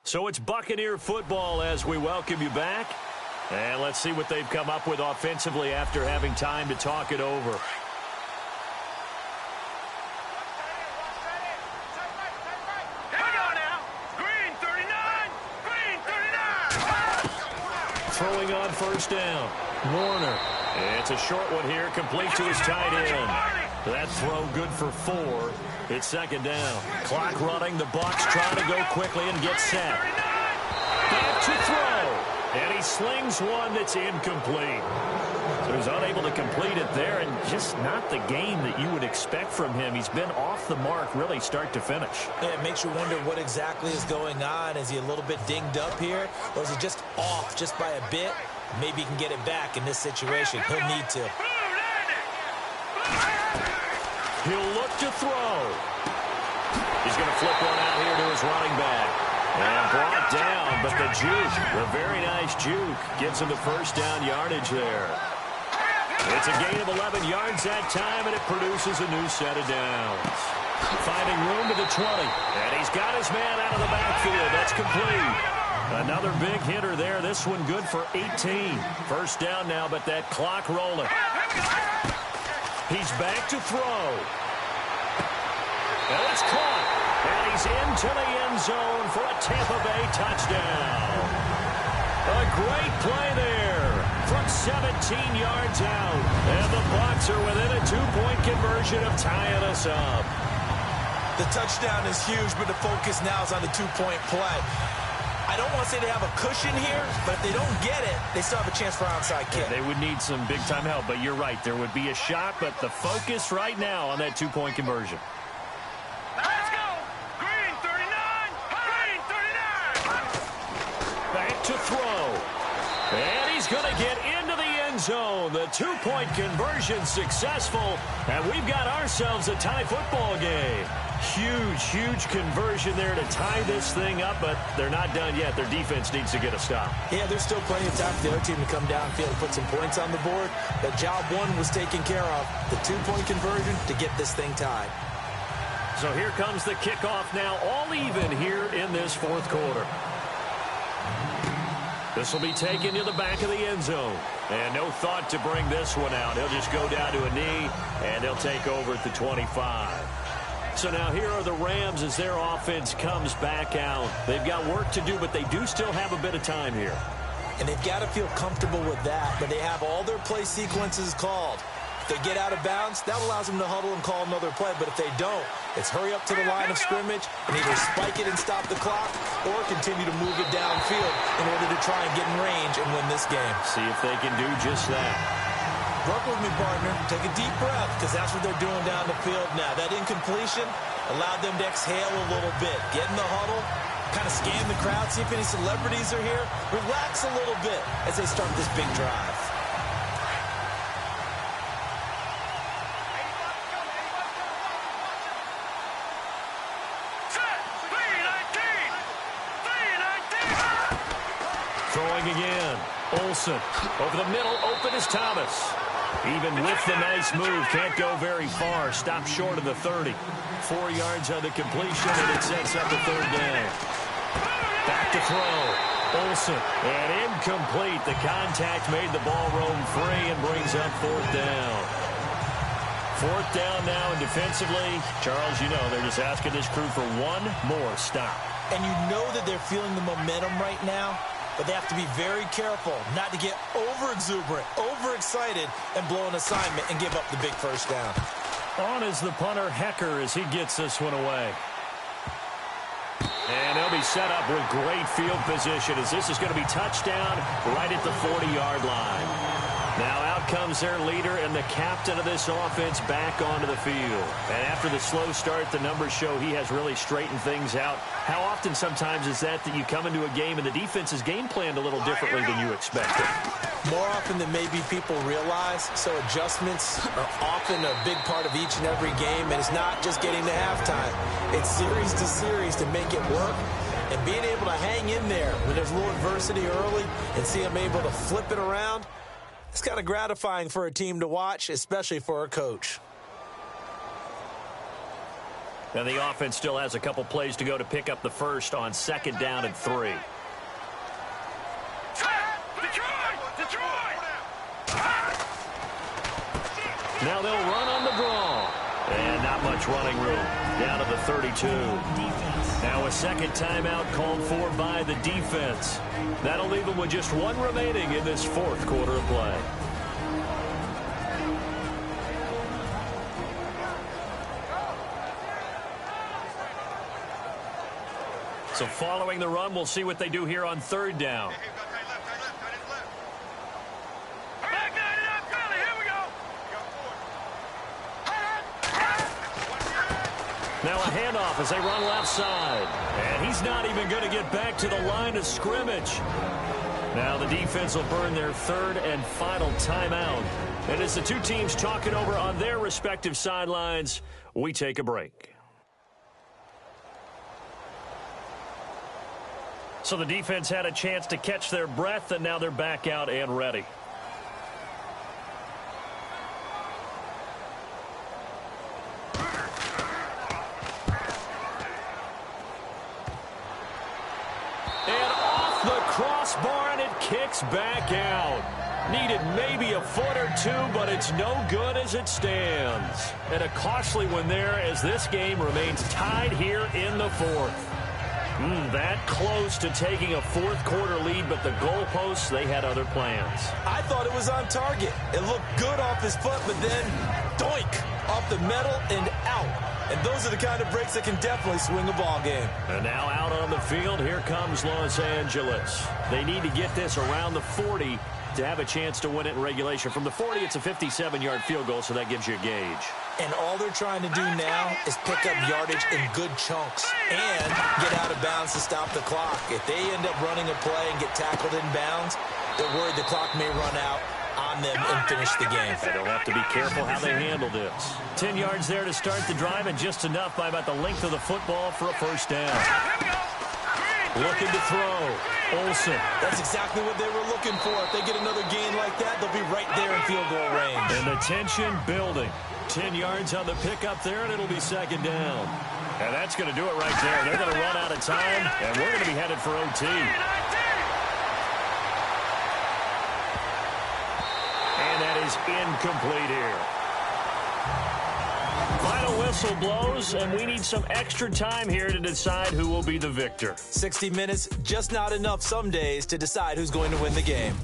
So it's Buccaneer football as we welcome you back. And let's see what they've come up with offensively after having time to talk it over. Here we go now. Green 39. Green 39. Throwing on first down. Warner. It's a short one here, complete to his tight end. That throw good for 4. It's second down. Clock running. The Bucs trying to go quickly and get set. Back to throw. And he he slings one that's incomplete. So he's unable to complete it there, and just not the game that you would expect from him. He's been off the mark really start to finish. Yeah, it makes you wonder what exactly is going on. Is he a little bit dinged up here, or is he just off just by a bit? Maybe he can get it back in this situation. He'll need to. He'll look to throw. He's going to flip one out here to his running back. And brought down, but the juke, the very nice juke, gets him the first down yardage there. It's a gain of 11 yards that time, and it produces a new set of downs. Finding room to the 20, and he's got his man out of the backfield. That's complete. Another big hitter there. This one good for 18. First down now, but that clock rolling. He's back to throw. And it's caught. And he's into the end zone for a Tampa Bay touchdown. A great play there from 17 yards out. And the Bucs are within a two-point conversion of tying us up. The touchdown is huge, but the focus now is on the two-point play. I don't want to say they have a cushion here, but if they don't get it, they still have a chance for onside kick. They would need some big-time help, but you're right. There would be a shot, but the focus right now on that two-point conversion. Let's go. Green 39. Green 39. Back to throw. And he's going to get into the end zone. The two-point conversion successful, and we've got ourselves a tie football game. Huge, huge conversion there to tie this thing up, but they're not done yet. Their defense needs to get a stop. Yeah, there's still plenty of time for the other team to come downfield and put some points on the board. But job one was taken care of. The two-point conversion to get this thing tied. So here comes the kickoff now, all even here in this fourth quarter. This will be taken to the back of the end zone. And no thought to bring this one out. He'll just go down to a knee, and they'll take over at the 25. So now here are the Rams as their offense comes back out. They've got work to do, but they do still have a bit of time here. And they've got to feel comfortable with that, but they have all their play sequences called. If they get out of bounds, that allows them to huddle and call another play. But if they don't, it's hurry up to the line of scrimmage and either spike it and stop the clock or continue to move it downfield in order to try and get in range and win this game. See if they can do just that. Work with me, partner. Take a deep breath, because that's what they're doing down the field now. That incompletion allowed them to exhale a little bit. Get in the huddle, kind of scan the crowd, see if any celebrities are here. Relax a little bit as they start this big drive. Throwing again. Olsen over the middle. Open is Thomas. Even with the nice move, can't go very far. Stopped short of the 30. 4 yards on the completion, and it sets up a third down. Back to throw. Olsen. And incomplete. The contact made the ball roam free and brings up fourth down. Fourth down now, and defensively, Charles, you know, they're just asking this crew for one more stop. And you know that they're feeling the momentum right now. But they have to be very careful not to get over-exuberant, over-excited, and blow an assignment and give up the big first down. On is the punter, Hecker, as he gets this one away. And they'll be set up with great field position, as this is going to be touchdown right at the 40-yard line. Now out comes their leader and the captain of this offense back onto the field. And after the slow start, the numbers show he has really straightened things out. How often sometimes is that you come into a game and the defense is game planned a little differently than you expected? More often than maybe people realize. So adjustments are often a big part of each and every game. And it's not just getting to halftime. It's series to series to make it work. And being able to hang in there when there's a little adversity early and see them able to flip it around, it's kind of gratifying for a team to watch, especially for a coach. And the offense still has a couple plays to go to pick up the first on 2nd down and 3. Now they'll run on the draw. And not much running room. Down to the 32. Now a second timeout called for by the defense. That'll leave them with just one remaining in this fourth quarter of play. So following the run, we'll see what they do here on 3rd down. Now a handoff as they run left side. And he's not even going to get back to the line of scrimmage. Now the defense will burn their third and final timeout. And as the two teams talk it over on their respective sidelines, we take a break. So the defense had a chance to catch their breath, and now they're back out and ready. Crossbar, and it kicks back out. Needed maybe a foot or two, but it's no good as it stands. And a costly one there as this game remains tied here in the fourth. That close to taking a fourth quarter lead, but the goalposts, they had other plans. I thought it was on target. It looked good off his foot, but then doink, off the metal and out. And those are the kind of breaks that can definitely swing a ball game. And now out on the field, here comes Los Angeles. They need to get this around the 40 to have a chance to win it in regulation. From the 40, it's a 57-yard field goal, so that gives you a gauge. And all they're trying to do now is pick up yardage in good chunks and get out of bounds to stop the clock. If they end up running a play and get tackled in bounds, they're worried the clock may run out on them and finish the game. They'll have to be careful how they handle this. 10 yards there to start the drive, and just enough by about the length of the football for a first down. Looking to throw. Olsen. That's exactly what they were looking for. If they get another gain like that, they'll be right there in field goal range. And the tension building. 10 yards on the pickup there, and it'll be second down. And that's going to do it right there. They're going to run out of time, and we're going to be headed for OT. And that is incomplete here. Final whistle blows, and we need some extra time here to decide who will be the victor. 60 minutes, just not enough some days to decide who's going to win the game.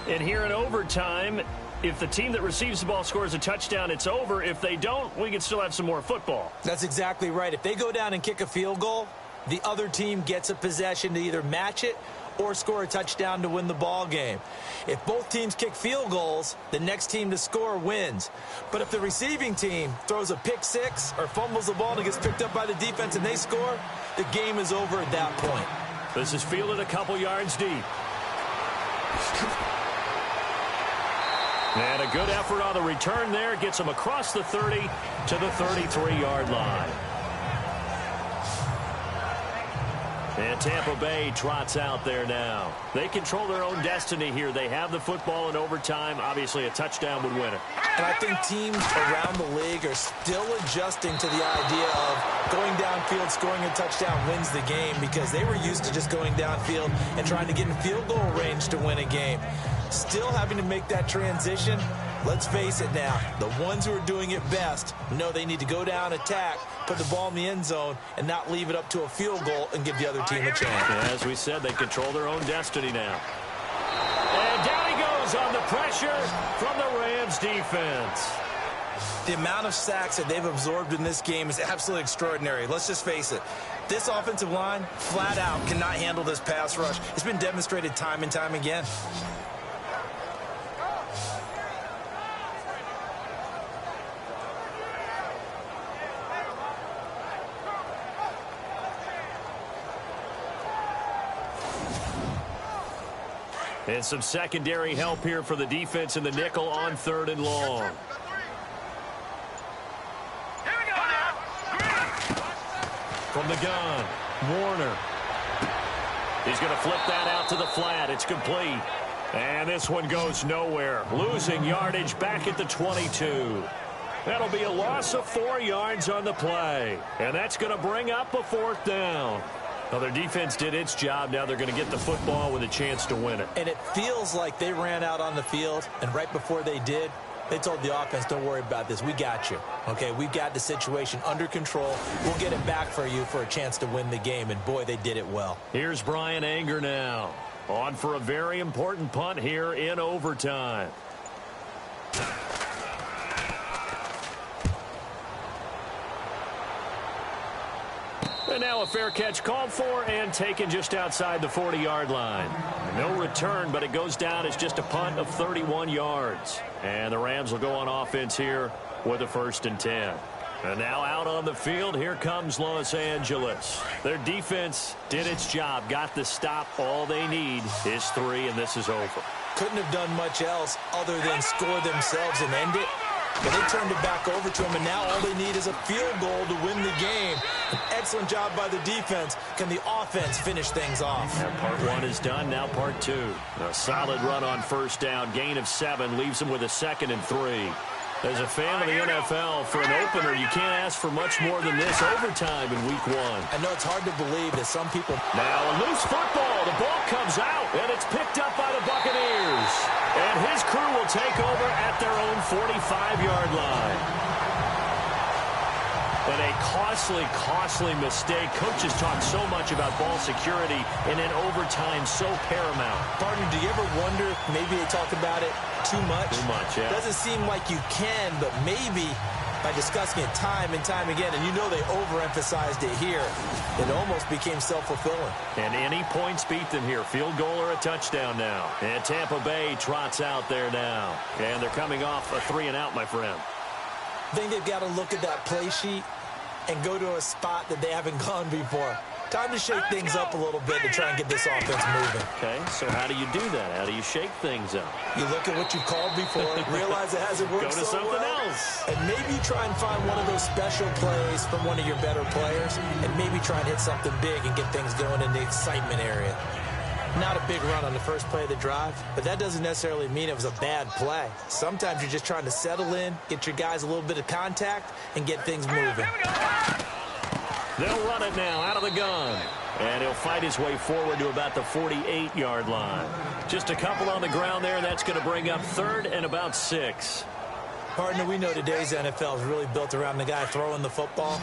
And here in overtime, if the team that receives the ball scores a touchdown, it's over. If they don't, we can still have some more football. That's exactly right. If they go down and kick a field goal, the other team gets a possession to either match it or score a touchdown to win the ball game. If both teams kick field goals, the next team to score wins. But if the receiving team throws a pick six or fumbles the ball and it gets picked up by the defense and they score, the game is over at that point. This is fielded a couple yards deep. And a good effort on the return there. Gets them across the 30 to the 33-yard line. And Tampa Bay trots out there now. They control their own destiny here. They have the football in overtime. Obviously, a touchdown would win it. And I think teams around the league are still adjusting to the idea of going downfield, scoring a touchdown wins the game, because they were used to just going downfield and trying to get in field goal range to win a game. Still having to make that transition. Let's face it now, the ones who are doing it best know they need to go down, attack, put the ball in the end zone, and not leave it up to a field goal and give the other team a chance. As we said, they control their own destiny now. And down he goes on the pressure from the Rams defense. The amount of sacks that they've absorbed in this game is absolutely extraordinary. Let's just face it. This offensive line, flat out, cannot handle this pass rush. It's been demonstrated time and time again. And some secondary help here for the defense in the nickel on 3rd and long. Here we go now. From the gun, Warner. He's going to flip that out to the flat. It's complete. And this one goes nowhere. Losing yardage back at the 22. That'll be a loss of 4 yards on the play. And that's going to bring up a 4th down. Well, their defense did its job. Now they're going to get the football with a chance to win it. And it feels like they ran out on the field, and right before they did, they told the offense, don't worry about this. We got you. Okay, we've got the situation under control. We'll get it back for you for a chance to win the game. And, boy, they did it well. Here's Brian Anger now. On for a very important punt here in overtime. And now a fair catch called for and taken just outside the 40-yard line. No return, but it goes down as just a punt of 31 yards. And the Rams will go on offense here with a 1st and 10. And now out on the field, here comes Los Angeles. Their defense did its job, got the stop. All they need is 3, and this is over. Couldn't have done much else other than score themselves and end it. But they turned it back over to him, and now all they need is a field goal to win the game. An excellent job by the defense. Can the offense finish things off? And part 1 is done, now part 2. A solid run on 1st down, gain of 7, leaves them with a 2nd and 3. As a fan of the NFL, for an opener, you can't ask for much more than this overtime in Week 1. I know it's hard to believe that some people... Now a loose football. The ball comes out, and it's picked up by the Buccaneers. And his crew will take over at their own 45-yard line. And a costly mistake. Coaches talk so much about ball security, and in overtime, so paramount. Partner, do you ever wonder, maybe they talk about it too much? Too much, yeah. Doesn't seem like you can, but maybe by discussing it time and time again, and you know they overemphasized it here, it almost became self-fulfilling. And any points beat them here. Field goal or a touchdown now. And Tampa Bay trots out there now. And they're coming off a 3-and-out, my friend. I think they've got to look at that play sheet and go to a spot that they haven't gone before. Time to shake things up a little bit to try and get this offense moving. Okay, so how do you do that? How do you shake things up? You look at what you've called before, realize it hasn't worked Go to so something well, else. and maybe try and find one of those special plays from one of your better players, and maybe try and hit something big and get things going in the excitement area. Not a big run on the first play of the drive, but that doesn't necessarily mean it was a bad play. Sometimes you're just trying to settle in, get your guys a little bit of contact, and get things moving. They'll run it now out of the gun. And he'll fight his way forward to about the 48-yard line. Just a couple on the ground there, and that's going to bring up 3rd and about 6. Partner, we know today's NFL is really built around the guy throwing the football.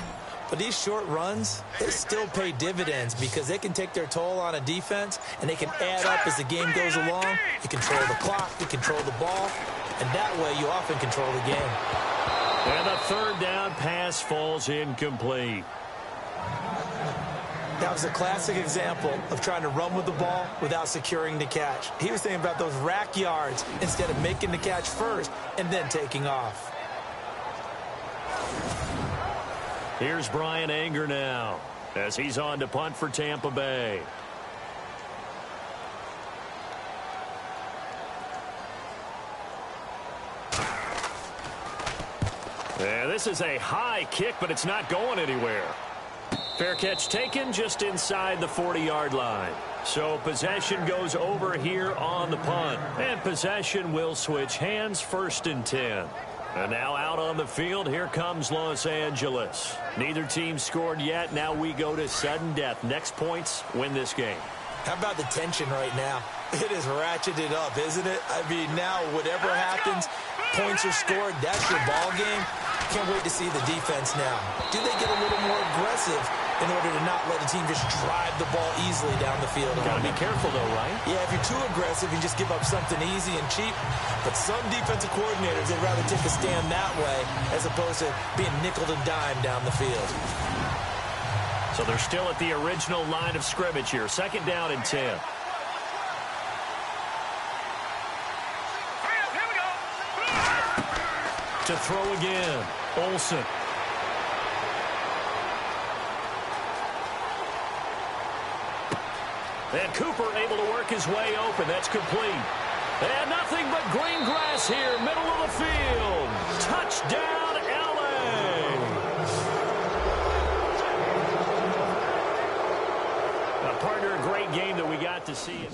But these short runs, they still pay dividends because they can take their toll on a defense, and they can add up as the game goes along. You control the clock, you control the ball, and that way you often control the game. And the 3rd down pass falls incomplete. That was a classic example of trying to run with the ball without securing the catch. He was thinking about those rack yards instead of making the catch first and then taking off. Here's Brian Anger now as he's on to punt for Tampa Bay. And this is a high kick, but it's not going anywhere. Fair catch taken just inside the 40-yard line. So possession goes over here on the punt. And possession will switch hands, 1st and 10. And now out on the field, here comes Los Angeles. Neither team scored yet. Now we go to sudden death. Next points win this game. How about the tension right now? It is ratcheted up, isn't it? I mean, now whatever happens, points are scored. That's your ball game. Can't wait to see the defense now. Do they get a little more aggressive in order to not let the team just drive the ball easily down the field? Got to be careful, though, right? Yeah, if you're too aggressive, you just give up something easy and cheap. But some defensive coordinators, they'd rather take a stand that way as opposed to being nickeled and dimed down the field. So they're still at the original line of scrimmage here. 2nd down and 10. To throw again, Olsen. And Cooper able to work his way open. That's complete. And nothing but green grass here, middle of the field. Touchdown, L.A. Partner, a great game that we got to see.